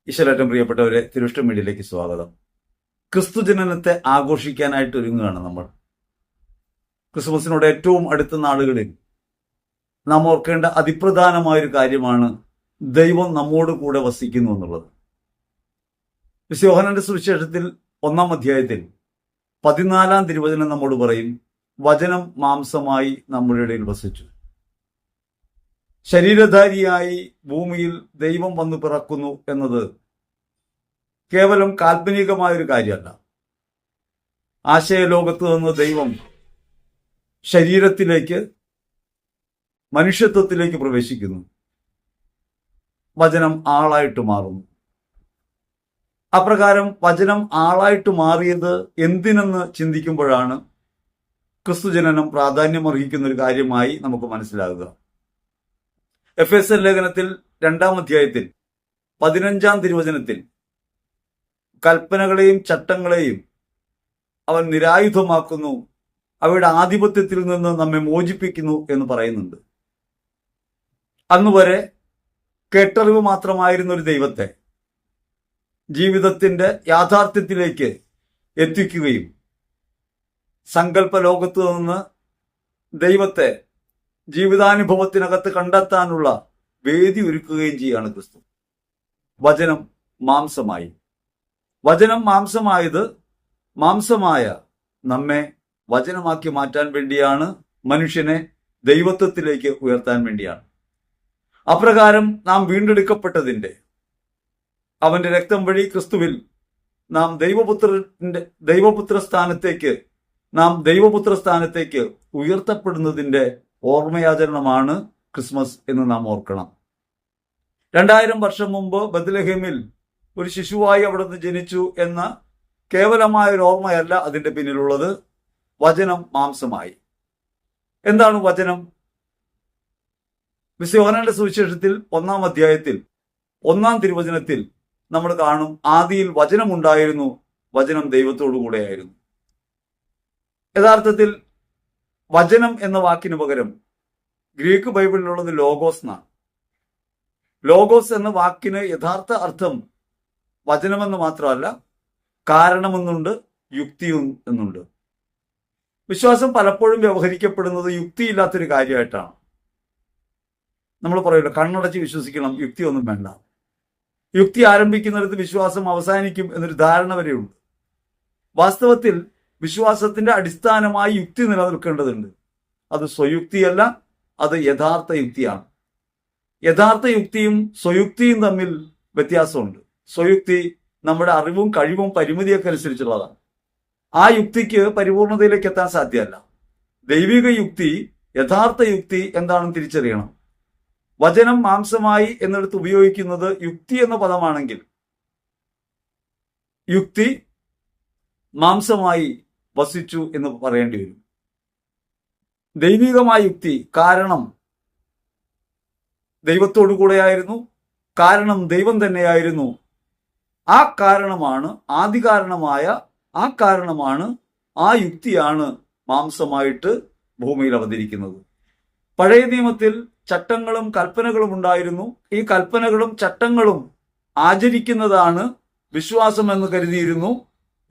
ഈശ്വരേറ്റവും പ്രിയപ്പെട്ടവരെ, തിരുവിഷ്ട മീഡിയയിലേക്ക് സ്വാഗതം. ക്രിസ്തു ജനനത്തെ ആഘോഷിക്കാനായിട്ട് ഒരുങ്ങുകയാണ് നമ്മൾ. ക്രിസ്മസിനോട് ഏറ്റവും അടുത്ത നാളുകളിൽ നാം ഓർക്കേണ്ട അതിപ്രധാനമായൊരു കാര്യമാണ് ദൈവം നമ്മോട് കൂടെ വസിക്കുന്നു എന്നുള്ളത്. യോഹന്നാന്റെ സുവിശേഷത്തിൽ 1-ാം അധ്യായത്തിൽ 14-ാം തിരുവചനം നമ്മോട് പറയും, വചനം മാംസമായി നമ്മുടെ ഇടയിൽ വസിച്ചു. ശരീരധാരിയായി ഭൂമിയിൽ ദൈവം വന്നു പിറക്കുന്നു എന്നത് കേവലം കാൽപ്പനികമായൊരു കാര്യമല്ല. ആശയലോകത്ത് നിന്ന് ദൈവം ശരീരത്തിലേക്ക്, മനുഷ്യത്വത്തിലേക്ക് പ്രവേശിക്കുന്നു. വചനം ആളായിട്ട് മാറുന്നു. അപ്രകാരം വചനം ആളായിട്ട് മാറിയത് എന്തിനെന്ന് ചിന്തിക്കുമ്പോഴാണ് ക്രിസ്തുജനനം പ്രാധാന്യമർഹിക്കുന്ന ഒരു കാര്യമായി നമുക്ക് മനസ്സിലാകുക. എഫേസ്യർ ലേഖനത്തിൽ 2-ാം അധ്യായത്തിൽ 15-ാം തിരുവചനത്തിൽ കൽപ്പനകളെയും ചട്ടങ്ങളെയും അവൻ നിരായുധമാക്കുന്നു, അവയുടെ ആധിപത്യത്തിൽ നിന്ന് നമ്മെ മോചിപ്പിക്കുന്നു എന്ന് പറയുന്നുണ്ട്. അന്നുവരെ കേട്ടറിവ് മാത്രമായിരുന്ന ഒരു ദൈവത്തെ ജീവിതത്തിന്റെ യാഥാർത്ഥ്യത്തിലേക്ക് എത്തിക്കുകയും സങ്കല്പ ലോകത്തു നിന്ന് ദൈവത്തെ ജീവിതാനുഭവത്തിനകത്ത് കണ്ടെത്താനുള്ള വേദി ഒരുക്കുകയും ചെയ്യുകയാണ് ക്രിസ്തു. വചനം മാംസമായി. വചനം മാംസമായത് മാംസമായ നമ്മെ വചനമാക്കി മാറ്റാൻ വേണ്ടിയാണ്, മനുഷ്യനെ ദൈവത്വത്തിലേക്ക് ഉയർത്താൻ വേണ്ടിയാണ്. അപ്രകാരം നാം വീണ്ടെടുക്കപ്പെട്ടതിന്റെ, അവന്റെ രക്തം വഴി ക്രിസ്തുവിൽ നാം ദൈവപുത്ര സ്ഥാനത്തേക്ക് ഉയർത്തപ്പെടുന്നതിന്റെ ഓർമ്മയാചരണമാണ് ക്രിസ്മസ് എന്ന് നാം ഓർക്കണം. 2000 വർഷം മുമ്പ് ബത്ലഹേമിൽ ഒരു ശിശുവായി അവിടുന്ന് ജനിച്ചു എന്ന കേവലമായ ഒരു ഓർമ്മയല്ല അതിന്റെ പിന്നിലുള്ളത്. വചനം മാംസമായി. എന്താണ് വചനം? യോഹന്നാന്റെ സുവിശേഷത്തിൽ 1-ാം അധ്യായത്തിൽ 1-ാം തിരുവചനത്തിൽ നമ്മൾ കാണും, ആദിയിൽ വചനം ഉണ്ടായിരുന്നു, വചനം ദൈവത്തോടു കൂടെയായിരുന്നു. യഥാർത്ഥത്തിൽ വചനം എന്ന വാക്കിന് പകരം ഗ്രീക്ക് ബൈബിളിലുള്ളത് ലോഗോസ് എന്നാണ്. ലോഗോസ് എന്ന വാക്കിന് യഥാർത്ഥ അർത്ഥം വചനമെന്ന് മാത്രമല്ല, കാരണമെന്നുണ്ട്, യുക്തിയും എന്നുണ്ട്. വിശ്വാസം പലപ്പോഴും വ്യവഹരിക്കപ്പെടുന്നത് യുക്തിയില്ലാത്തൊരു കാര്യമായിട്ടാണ്. നമ്മൾ പറയുമല്ലോ, കണ്ണടച്ച് വിശ്വസിക്കണം, യുക്തിയൊന്നും വേണ്ട. യുക്തി ആരംഭിക്കുന്നിടത്ത് വിശ്വാസം അവസാനിക്കും എന്നൊരു ധാരണ വരെയുണ്ട്. വാസ്തവത്തിൽ വിശ്വാസത്തിന്റെ അടിസ്ഥാനമായി യുക്തി നിലനിൽക്കേണ്ടതുണ്ട്. അത് സ്വയുക്തിയല്ല, അത് യഥാർത്ഥ യുക്തിയാണ്. യഥാർത്ഥ യുക്തിയും സ്വയുക്തിയും തമ്മിൽ വ്യത്യാസമുണ്ട്. സ്വയുക്തി നമ്മുടെ അറിവും കഴിവും പരിമിതിയൊക്കെ അനുസരിച്ചുള്ളതാണ്. ആ യുക്തിക്ക് പരിപൂർണതയിലേക്ക് എത്താൻ സാധ്യമല്ല. ദൈവിക യുക്തി, യഥാർത്ഥ യുക്തി എന്താണെന്ന് തിരിച്ചറിയണം. വചനം മാംസമായി എന്നിടത്ത് ഉപയോഗിക്കുന്നത് യുക്തി എന്ന പദമാണെങ്കിൽ, യുക്തി മാംസമായി വസിച്ചു എന്ന് പറയേണ്ടി വരും. ദൈവികമായ യുക്തി, കാരണം ദൈവത്തോടു കൂടെയായിരുന്നു, കാരണം ദൈവം തന്നെയായിരുന്നു. ആ കാരണമാണ്, ആദികാരണമായ ആ കാരണമാണ്, ആ യുക്തിയാണ് മാംസമായിട്ട് ഭൂമിയിൽ അവതരിക്കുന്നത്. പഴയ നിയമത്തിൽ ചട്ടങ്ങളും കൽപ്പനകളും ഉണ്ടായിരുന്നു. ഈ കൽപ്പനകളും ചട്ടങ്ങളും ആചരിക്കുന്നതാണ് വിശ്വാസം എന്ന് കരുതിയിരുന്നു.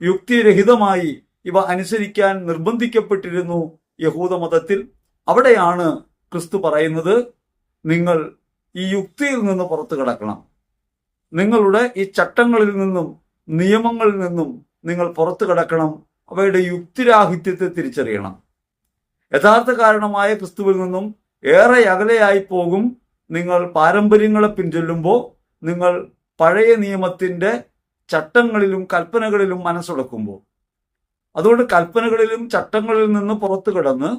യുക്തിരഹിതമായി ഇവ അനുസരിക്കാൻ നിർബന്ധിക്കപ്പെട്ടിരുന്നു യഹൂദ മതത്തിൽ. അവിടെയാണ് ക്രിസ്തു പറയുന്നത്, നിങ്ങൾ ഈ യുക്തിയിൽ നിന്ന് പുറത്തു കടക്കണം. നിങ്ങളുടെ ഈ ചട്ടങ്ങളിൽ നിന്നും നിയമങ്ങളിൽ നിന്നും നിങ്ങൾ പുറത്തു കടക്കണം. അവയുടെ യുക്തിരാഹിത്യത്തെ തിരിച്ചറിയണം. യഥാർത്ഥ കാരണമായ ക്രിസ്തുവിൽ നിന്നും ഏറെ അകലെയായി പോകും നിങ്ങൾ പാരമ്പര്യങ്ങളെ പിൻചൊല്ലുമ്പോൾ, നിങ്ങൾ പഴയ നിയമത്തിന്റെ ചട്ടങ്ങളിലും കൽപ്പനകളിലും മനസ്സുടക്കുമ്പോൾ. അതുകൊണ്ട് കൽപ്പനകളിലും ചട്ടങ്ങളിൽ നിന്ന് പുറത്തു കിടന്ന്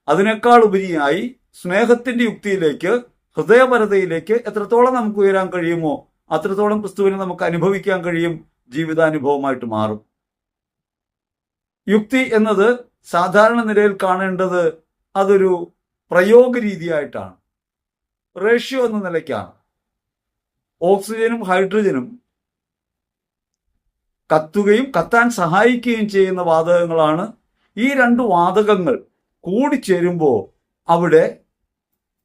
അതിനേക്കാൾ ഉപരിയായി സ്നേഹത്തിന്റെ യുക്തിയിലേക്ക്, ഹൃദയപരതയിലേക്ക് എത്രത്തോളം നമുക്ക് ഉയരാൻ കഴിയുമോ അത്രത്തോളം ക്രിസ്തുവിനെ നമുക്ക് അനുഭവിക്കാൻ കഴിയും, ജീവിതാനുഭവമായിട്ട് മാറും. യുക്തി എന്നത് സാധാരണ നിലയിൽ കാണേണ്ടത് അതൊരു പ്രയോഗ രീതിയായിട്ടാണ്, റേഷ്യോ എന്ന നിലയ്ക്കാണ്. ഓക്സിജനും ഹൈഡ്രജനും കത്തുകയും കത്താൻ സഹായിക്കുകയും ചെയ്യുന്ന വാതകങ്ങളാണ്. ഈ 2 വാതകങ്ങൾ കൂടിച്ചേരുമ്പോൾ അവിടെ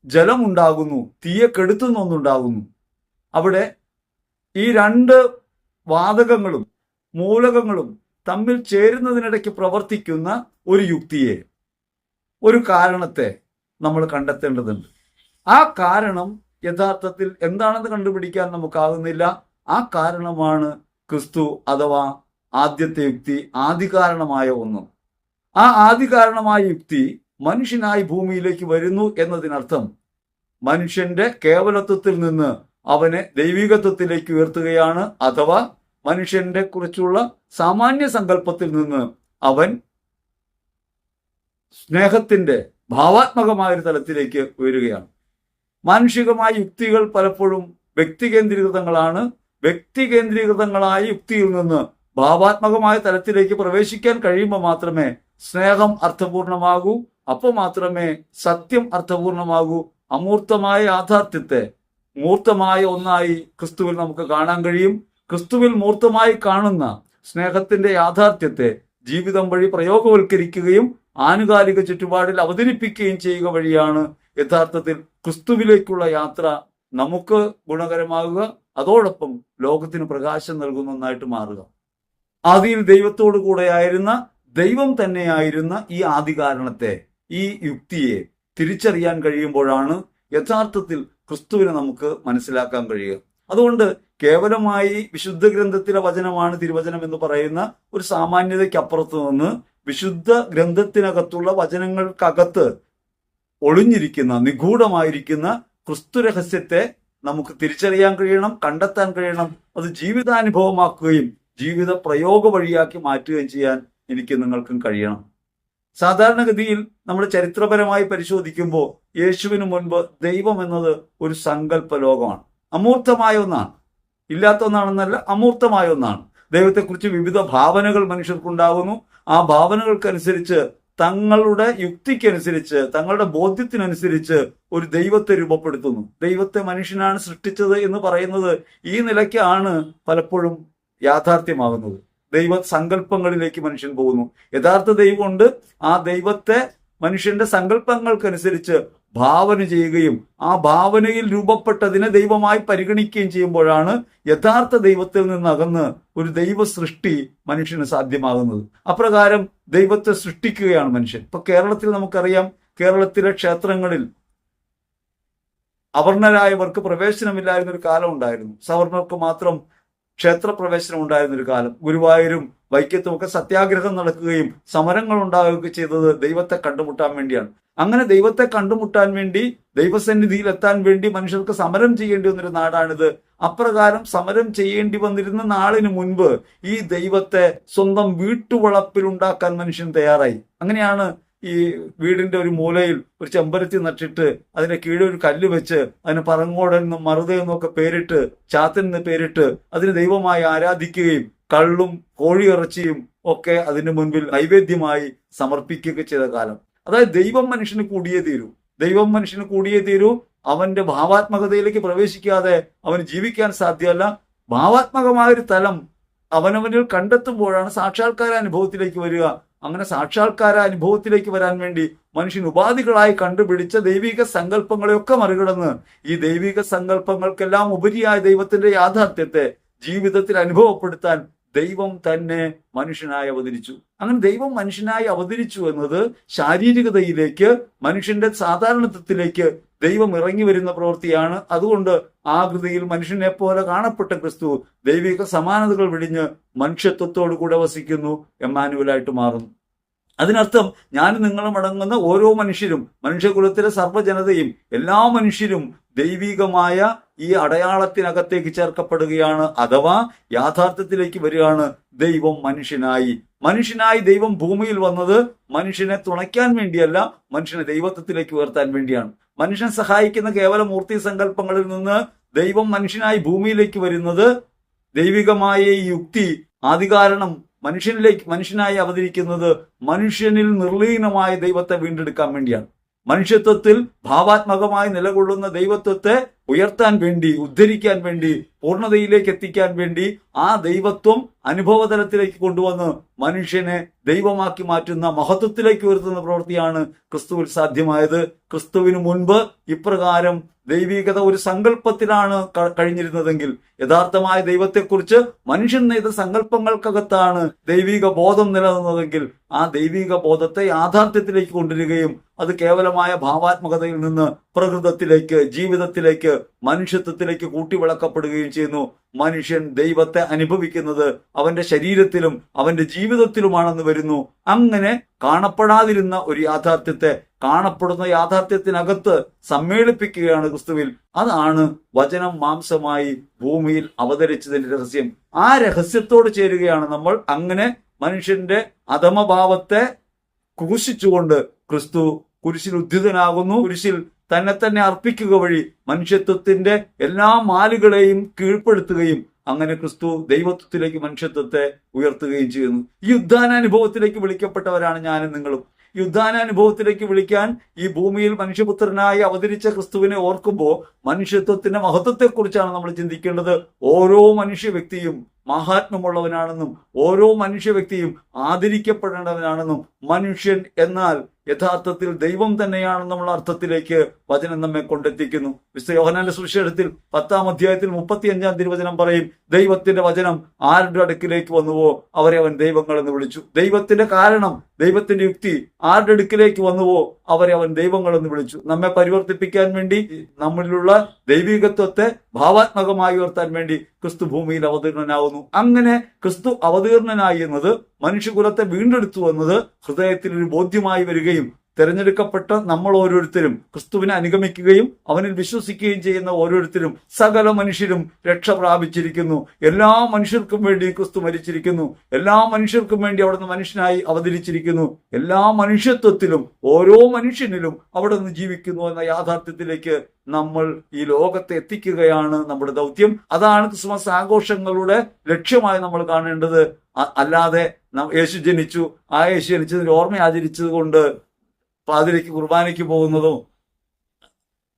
ജലമുണ്ടാകുന്നു, തീയെ കെടുത്തുന്ന ഒന്നുണ്ടാകുന്നു. അവിടെ ഈ രണ്ട് വാതകങ്ങളും മൂലകങ്ങളും തമ്മിൽ ചേരുന്നതിനിടയ്ക്ക് പ്രവർത്തിക്കുന്ന ഒരു യുക്തിയെ, ഒരു കാരണത്തെ നമ്മൾ കണ്ടെത്തേണ്ടതുണ്ട്. ആ കാരണം യഥാർത്ഥത്തിൽ എന്താണെന്ന് കണ്ടുപിടിക്കാൻ നമുക്കാകുന്നില്ല. ആ കാരണമാണ് ക്രിസ്തു അഥവാ ആദ്യത്തെ യുക്തി, ആദികാരണമായ ഒന്ന്. ആ ആദികാരണമായ യുക്തി മനുഷ്യനായി ഭൂമിയിലേക്ക് വരുന്നു എന്നതിനർത്ഥം മനുഷ്യന്റെ കേവലത്വത്തിൽ നിന്ന് അവനെ ദൈവികത്വത്തിലേക്ക് ഉയർത്തുകയാണ്. അഥവാ മനുഷ്യന്റെ കുറിച്ചുള്ള സാമാന്യ സങ്കല്പത്തിൽ നിന്ന് അവൻ സ്നേഹത്തിന്റെ ഭാവാത്മകമായ ഒരു തലത്തിലേക്ക് ഉയരുകയാണ്. മാനുഷികമായ യുക്തികൾ പലപ്പോഴും വ്യക്തികേന്ദ്രീകൃതങ്ങളാണ്. വ്യക്തികേന്ദ്രീകൃതങ്ങളായ യുക്തിയിൽ നിന്ന് ഭാവാത്മകമായ തലത്തിലേക്ക് പ്രവേശിക്കാൻ കഴിയുമ്പോൾ മാത്രമേ സ്നേഹം അർത്ഥപൂർണമാകൂ. അപ്പോൾ മാത്രമേ സത്യം അർത്ഥപൂർണമാകൂ. അമൂർത്തമായ യാഥാർത്ഥ്യത്തെ മൂർത്തമായ ഒന്നായി ക്രിസ്തുവിൽ നമുക്ക് കാണാൻ കഴിയും. ക്രിസ്തുവിൽ മൂർത്തമായി കാണുന്ന സ്നേഹത്തിന്റെ യാഥാർത്ഥ്യത്തെ ജീവിതം വഴി പ്രയോഗവൽക്കരിക്കുകയും ആനുകാലിക ചുറ്റുപാടിൽ അവതരിപ്പിക്കുകയും ചെയ്യുക വഴിയാണ് യഥാർത്ഥത്തിൽ ക്രിസ്തുവിലേക്കുള്ള യാത്ര നമുക്ക് ഗുണകരമാകുക, അതോടൊപ്പം ലോകത്തിന് പ്രകാശം നൽകുന്ന ഒന്നായിട്ട് മാറുക. ആദിയിൽ ദൈവത്തോടു കൂടെയായിരുന്ന, ദൈവം തന്നെയായിരുന്ന ഈ ആദികാരണത്തെ, ഈ യുക്തിയെ തിരിച്ചറിയാൻ കഴിയുമ്പോഴാണ് യഥാർത്ഥത്തിൽ ക്രിസ്തുവിനെ നമുക്ക് മനസ്സിലാക്കാൻ കഴിയുക. അതുകൊണ്ട് കേവലമായി വിശുദ്ധ ഗ്രന്ഥത്തിലെ വചനമാണ് തിരുവചനം എന്ന് പറയുന്ന ഒരു സാമാന്യതയ്ക്കപ്പുറത്ത് നിന്ന് വിശുദ്ധ ഗ്രന്ഥത്തിനകത്തുള്ള വചനങ്ങൾക്കകത്ത് ഒളിഞ്ഞിരിക്കുന്ന, നിഗൂഢമായിരിക്കുന്ന ക്രിസ്തു രഹസ്യത്തെ നമുക്ക് തിരിച്ചറിയാൻ കഴിയണം, കണ്ടെത്താൻ കഴിയണം. അത് ജീവിതാനുഭവമാക്കുകയും ജീവിത പ്രയോഗ വഴിയാക്കി മാറ്റുകയും ചെയ്യാൻ എനിക്ക് നിങ്ങൾക്കും കഴിയണം. സാധാരണഗതിയിൽ നമ്മൾ ചരിത്രപരമായി പരിശോധിക്കുമ്പോൾ യേശുവിന് മുൻപ് ദൈവം എന്നത് ഒരു സങ്കല്പ ലോകമാണ്. അമൂർത്തമായ ഒന്നാണ്. ഇല്ലാത്ത ഒന്നാണെന്നല്ല, അമൂർത്തമായ ഒന്നാണ്. ദൈവത്തെക്കുറിച്ച് വിവിധ ഭാവനകൾ മനുഷ്യർക്കുണ്ടാകുന്നു. ആ ഭാവനകൾക്കനുസരിച്ച്, തങ്ങളുടെ യുക്തിക്കനുസരിച്ച്, തങ്ങളുടെ ബോധ്യത്തിനനുസരിച്ച് ഒരു ദൈവത്തെ രൂപപ്പെടുത്തുന്നു. ദൈവത്തെ മനുഷ്യനാണ് സൃഷ്ടിച്ചത് എന്ന് പറയുന്നത് ഈ നിലയ്ക്കാണ് പലപ്പോഴും യാഥാർത്ഥ്യമാകുന്നത്. ദൈവ സങ്കല്പങ്ങളിലേക്ക് മനുഷ്യൻ പോകുന്നു. യഥാർത്ഥ ദൈവമുണ്ട്. ആ ദൈവത്തെ മനുഷ്യന്റെ സങ്കല്പങ്ങൾക്കനുസരിച്ച് ഭാവന ചെയ്യുകയും ആ ഭാവനയിൽ രൂപപ്പെട്ടതിനെ ദൈവമായി പരിഗണിക്കുകയും ചെയ്യുമ്പോഴാണ് യഥാർത്ഥ ദൈവത്തിൽ നിന്നകന്ന് ഒരു ദൈവ സൃഷ്ടി മനുഷ്യന് സാധ്യമാകുന്നത്. അപ്രകാരം ദൈവത്തെ സൃഷ്ടിക്കുകയാണ് മനുഷ്യൻ. ഇപ്പൊ കേരളത്തിൽ നമുക്കറിയാം, കേരളത്തിലെ ക്ഷേത്രങ്ങളിൽ അവർണരായവർക്ക് പ്രവേശനമില്ലായിരുന്നൊരു കാലം ഉണ്ടായിരുന്നു. സവർണർക്ക് മാത്രം ക്ഷേത്രപ്രവേശനം ഉണ്ടായിരുന്നൊരു കാലം. ഗുരുവായൂരും വൈക്കത്തും ഒക്കെ സത്യാഗ്രഹം നടക്കുകയും സമരങ്ങൾ ഉണ്ടാവുകയൊക്കെ ചെയ്തത് ദൈവത്തെ കണ്ടുമുട്ടാൻ വേണ്ടിയാണ്. അങ്ങനെ ദൈവത്തെ കണ്ടുമുട്ടാൻ വേണ്ടി, ദൈവസന്നിധിയിൽ എത്താൻ വേണ്ടി മനുഷ്യർക്ക് സമരം ചെയ്യേണ്ടി വന്നൊരു നാടാണിത്. അപ്രകാരം സമരം ചെയ്യേണ്ടി വന്നിരുന്ന നാളിന് മുൻപ് ഈ ദൈവത്തെ സ്വന്തം വീട്ടുവളപ്പിൽ ഉണ്ടാക്കാൻ മനുഷ്യൻ തയ്യാറായി. അങ്ങനെയാണ് ഈ വീടിന്റെ ഒരു മൂലയിൽ ഒരു ചെമ്പരത്തി നട്ടിട്ട് അതിന്റെ കീഴിൽ ഒരു കല്ല് വെച്ച് അതിന് പറങ്ങോടെന്നും മറുതെന്നും ഒക്കെ പേരിട്ട്, ചാത്തനെന്ന് പേരിട്ട് അതിന് ദൈവമായി ആരാധിക്കുകയും കള്ളും കോഴിയിറച്ചിയും ഒക്കെ അതിന് മുൻപിൽ നൈവേദ്യമായി സമർപ്പിക്കുകയൊക്കെ ചെയ്ത കാലം. അതായത് ദൈവം മനുഷ്യന് കൂടിയേ തീരൂ. ദൈവം മനുഷ്യന് കൂടിയേ തീരൂ. അവന്റെ ഭാവാത്മകതയിലേക്ക് പ്രവേശിക്കാതെ അവന് ജീവിക്കാൻ സാധ്യമല്ല. ഭാവാത്മകമായൊരു തലം അവനവനിൽ കണ്ടെത്തുമ്പോഴാണ് സാക്ഷാത്കാര അനുഭവത്തിലേക്ക് വരിക. അങ്ങനെ സാക്ഷാത്കാര അനുഭവത്തിലേക്ക് വരാൻ വേണ്ടി മനുഷ്യൻ ഉപാധികളായി കണ്ടുപിടിച്ച ദൈവിക സങ്കല്പങ്ങളെയൊക്കെ മറികടന്ന് ഈ ദൈവിക സങ്കല്പങ്ങൾക്കെല്ലാം ഉപരിയായ ദൈവത്തിന്റെ യാഥാർത്ഥ്യത്തെ ജീവിതത്തിൽ അനുഭവപ്പെടുത്താൻ ദൈവം തന്നെ മനുഷ്യനായി അവതരിച്ചു. അങ്ങനെ ദൈവം മനുഷ്യനായി അവതരിച്ചു എന്നത് ശാരീരികതയിലേക്ക്, മനുഷ്യന്റെ സാധാരണത്വത്തിലേക്ക് ദൈവം ഇറങ്ങി വരുന്ന പ്രവൃത്തിയാണ്. അതുകൊണ്ട് ആകൃതിയിൽ മനുഷ്യനെ പോലെ കാണപ്പെട്ട ക്രിസ്തു ദൈവിക സമാനതകൾ വെടിഞ്ഞ് മനുഷ്യത്വത്തോടു കൂടെ വസിക്കുന്നു, എമ്മാനുവലായിട്ട് മാറുന്നു. അതിനർത്ഥം ഞാനും നിങ്ങളും അടങ്ങുന്ന ഓരോ മനുഷ്യരും, മനുഷ്യകുലത്തിലെ സർവ്വജനതയും, എല്ലാ മനുഷ്യരും ദൈവികമായ ഈ അടയാളത്തിനകത്തേക്ക് ചേർക്കപ്പെടുകയാണ്. അഥവാ യാഥാർത്ഥ്യത്തിലേക്ക് വരികയാണ്. ദൈവം മനുഷ്യനായി ദൈവം ഭൂമിയിൽ വന്നത് മനുഷ്യനെ തുണയ്ക്കാൻ വേണ്ടിയല്ല, മനുഷ്യനെ ദൈവത്വത്തിലേക്ക് ഉയർത്താൻ വേണ്ടിയാണ്. മനുഷ്യൻ സഹായിക്കുന്ന കേവല മൂർത്തി സങ്കല്പങ്ങളിൽ നിന്ന് ദൈവം മനുഷ്യനായി ഭൂമിയിലേക്ക് വരുന്നത്, ദൈവികമായ ഈ യുക്തി ആദികാരണം മനുഷ്യനായി അവതരിക്കുന്നത് മനുഷ്യനിൽ നിർലീനമായ ദൈവത്തെ വീണ്ടെടുക്കാൻ വേണ്ടിയാണ്. മനുഷ്യത്വത്തിൽ ഭാവാത്മകമായി നിലകൊള്ളുന്ന ദൈവത്വത്തെ ഉയർത്താൻ വേണ്ടി, ഉദ്ധരിക്കാൻ വേണ്ടി, പൂർണ്ണതയിലേക്ക് എത്തിക്കാൻ വേണ്ടി ആ ദൈവത്വം അനുഭവതലത്തിലേക്ക് കൊണ്ടുവന്ന് മനുഷ്യനെ ദൈവമാക്കി മാറ്റുന്ന, മഹത്വത്തിലേക്ക് ഉയർത്തുന്ന പ്രവൃത്തിയാണ് ക്രിസ്തുവിൽ സാധ്യമായത്. ക്രിസ്തുവിന് മുൻപ് ഇപ്രകാരം ദൈവികത ഒരു സങ്കല്പത്തിലാണ് കഴിഞ്ഞിരുന്നതെങ്കിൽ യഥാർത്ഥമായ ദൈവത്തെക്കുറിച്ച് മനുഷ്യൻ നെയ്ത സങ്കല്പങ്ങൾക്കകത്താണ് ദൈവിക ബോധം നിലനിന്നതെങ്കിൽ ആ ദൈവിക ബോധത്തെ യാഥാർത്ഥ്യത്തിലേക്ക് കൊണ്ടുവരികയും അത് കേവലമായ ഭാവാത്മകതയിൽ നിന്ന് പ്രകൃതത്തിലേക്ക്, ജീവിതത്തിലേക്ക്, മനുഷ്യത്വത്തിലേക്ക് കൂട്ടിവിളക്കപ്പെടുകയും ചെയ്യുന്നു. മനുഷ്യൻ ദൈവത്തെ അനുഭവിക്കുന്നത് അവന്റെ ശരീരത്തിലും അവന്റെ ജീവിതത്തിലുമാണെന്ന് വരുന്നു. അങ്ങനെ കാണപ്പെടാതിരുന്ന ഒരു യാഥാർത്ഥ്യത്തെ കാണപ്പെടുന്ന യാഥാർത്ഥ്യത്തിനകത്ത് സമ്മേളിപ്പിക്കുകയാണ് ക്രിസ്തുവിൽ. അതാണ് വചനം മാംസമായി ഭൂമിയിൽ അവതരിച്ചതിന്റെ രഹസ്യം. ആ രഹസ്യത്തോട് ചേരുകയാണ് നമ്മൾ. അങ്ങനെ മനുഷ്യന്റെ അധമഭാവത്തെ ക്രൂശിച്ചുകൊണ്ട് ക്രിസ്തു കുരിശിൽ ഉദ്ധിതനാകുന്നു. കുരിശിൽ തന്നെ അർപ്പിക്കുക വഴി മനുഷ്യത്വത്തിന്റെ എല്ലാ മാലുകളെയും കീഴ്പ്പെടുത്തുകയും അങ്ങനെ ക്രിസ്തു ദൈവത്വത്തിലേക്ക് മനുഷ്യത്വത്തെ ഉയർത്തുകയും ചെയ്യുന്നു. ഈ ഉദ്ധാനാനുഭവത്തിലേക്ക് വിളിക്കപ്പെട്ടവരാണ് ഞാനും നിങ്ങളും. ഈ ഉദ്ധാനാനുഭവത്തിലേക്ക് വിളിക്കാൻ ഈ ഭൂമിയിൽ മനുഷ്യപുത്രനായി അവതരിച്ച ക്രിസ്തുവിനെ ഓർക്കുമ്പോൾ മനുഷ്യത്വത്തിന്റെ മഹത്വത്തെക്കുറിച്ചാണ് നമ്മൾ ചിന്തിക്കേണ്ടത്. ഓരോ മനുഷ്യ വ്യക്തിയും മഹാത്മ്യമുള്ളവനാണെന്നും ഓരോ മനുഷ്യ വ്യക്തിയും ആദരിക്കപ്പെടേണ്ടവനാണെന്നും മനുഷ്യൻ എന്നാൽ യഥാർത്ഥത്തിൽ ദൈവം തന്നെയാണെന്നുള്ള അർത്ഥത്തിലേക്ക് വചനം നമ്മെ കൊണ്ടെത്തിക്കുന്നു. വിശുദ്ധ യോഹന്നാന്റെ സുവിശേഷത്തിൽ 10-ാം അധ്യായത്തിൽ 35-ാം തിരുവചനം പറയും, ദൈവത്തിന്റെ വചനം ആരുടെ അടുക്കിലേക്ക് വന്നുവോ അവരെ അവൻ ദൈവങ്ങൾ എന്ന് വിളിച്ചു. ദൈവത്തിന്റെ കാരണം, ദൈവത്തിന്റെ യുക്തി ആരുടെ അടുക്കിലേക്ക് വന്നുവോ അവരെ അവൻ ദൈവങ്ങൾ എന്ന് വിളിച്ചു. നമ്മെ പരിവർത്തിപ്പിക്കാൻ വേണ്ടി, നമ്മളിലുള്ള ദൈവികത്വത്തെ ഭാവാത്മകമായി ഉയർത്താൻ വേണ്ടി ക്രിസ്തു ഭൂമിയിൽ അവതീർണനാകുന്നു. അങ്ങനെ ക്രിസ്തു അവതീർണനായി എന്നത്, മനുഷ്യകുലത്തെ വീണ്ടെടുത്തു എന്നത് ഹൃദയത്തിൽ ഒരു ബോധ്യമായി വരികയും തെരഞ്ഞെടുക്കപ്പെട്ട നമ്മൾ ഓരോരുത്തരും ക്രിസ്തുവിനെ അനുഗമിക്കുകയും അവനിൽ വിശ്വസിക്കുകയും ചെയ്യുന്ന ഓരോരുത്തരും സകല മനുഷ്യരും രക്ഷ പ്രാപിച്ചിരിക്കുന്നു. എല്ലാ മനുഷ്യർക്കും വേണ്ടി ക്രിസ്തു മരിച്ചിരിക്കുന്നു. എല്ലാ മനുഷ്യർക്കും വേണ്ടി അവിടുന്ന് മനുഷ്യനായി അവതരിച്ചിരിക്കുന്നു. എല്ലാ മനുഷ്യത്വത്തിലും ഓരോ മനുഷ്യനിലും അവിടുന്ന് ജീവിക്കുന്നു എന്ന യാഥാർത്ഥ്യത്തിലേക്ക് നമ്മൾ ഈ ലോകത്തെ എത്തിക്കുകയാണ് നമ്മുടെ ദൗത്യം. അതാണ് ക്രിസ്മസ് ആഘോഷങ്ങളുടെ ലക്ഷ്യമായി നമ്മൾ കാണേണ്ടത്. അല്ലാതെ യേശു ജനിച്ചു, ആ യേശു ജനിച്ചതിന്റെ ഓർമ്മ ആചരിച്ചത് കൊണ്ട് പാതിരയ്ക്ക് കുർബാനയ്ക്ക് പോകുന്നതും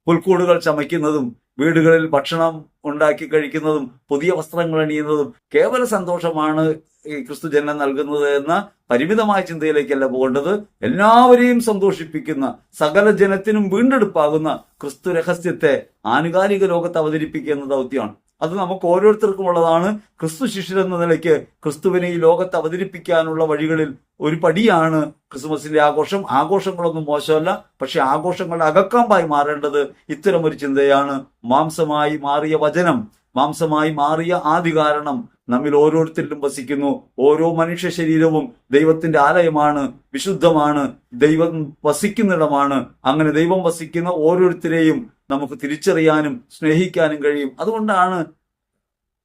പുൽക്കൂടുകൾ ചമയ്ക്കുന്നതും വീടുകളിൽ ഭക്ഷണം ഉണ്ടാക്കി കഴിക്കുന്നതും പുതിയ വസ്ത്രങ്ങൾ അണിയുന്നതും കേവല സന്തോഷമാണ് ഈ ക്രിസ്തു ജനനം നൽകുന്നത് എന്ന പരിമിതമായ ചിന്തയിലേക്കല്ല പോകേണ്ടത്. എല്ലാവരെയും സന്തോഷിപ്പിക്കുന്ന, സകല ജനത്തിനും വീണ്ടെടുപ്പാകുന്ന ക്രിസ്തു രഹസ്യത്തെ ആനുകാലിക ലോകത്ത് അവതരിപ്പിക്കുക എന്ന ദൗത്യമാണ്. അത് നമുക്ക് ഓരോരുത്തർക്കും ഉള്ളതാണ്. ക്രിസ്തു ശിഷ്യരെന്ന നിലയ്ക്ക് ക്രിസ്തുവിനെ ഈ ലോകത്ത് അവതരിപ്പിക്കാനുള്ള വഴികളിൽ ഒരു പടിയാണ് ക്രിസ്മസിന്റെ ആഘോഷം. ആഘോഷങ്ങളൊന്നും മോശമല്ല, പക്ഷെ ആഘോഷങ്ങളുടെ അകക്കാമ്പായി മാറേണ്ടത് ഇത്തരം ഒരു ചിന്തയാണ്. മാംസമായി മാറിയ വചനം, മാംസമായി മാറിയ ആദി കാരണം നമ്മിൽ ഓരോരുത്തരിലും വസിക്കുന്നു. ഓരോ മനുഷ്യ ശരീരവും ദൈവത്തിന്റെ ആലയമാണ്, വിശുദ്ധമാണ്, ദൈവം വസിക്കുന്നിടമാണ്. അങ്ങനെ ദൈവം വസിക്കുന്ന ഓരോരുത്തരെയും നമുക്ക് തിരിച്ചറിയാനും സ്നേഹിക്കാനും കഴിയും. അതുകൊണ്ടാണ്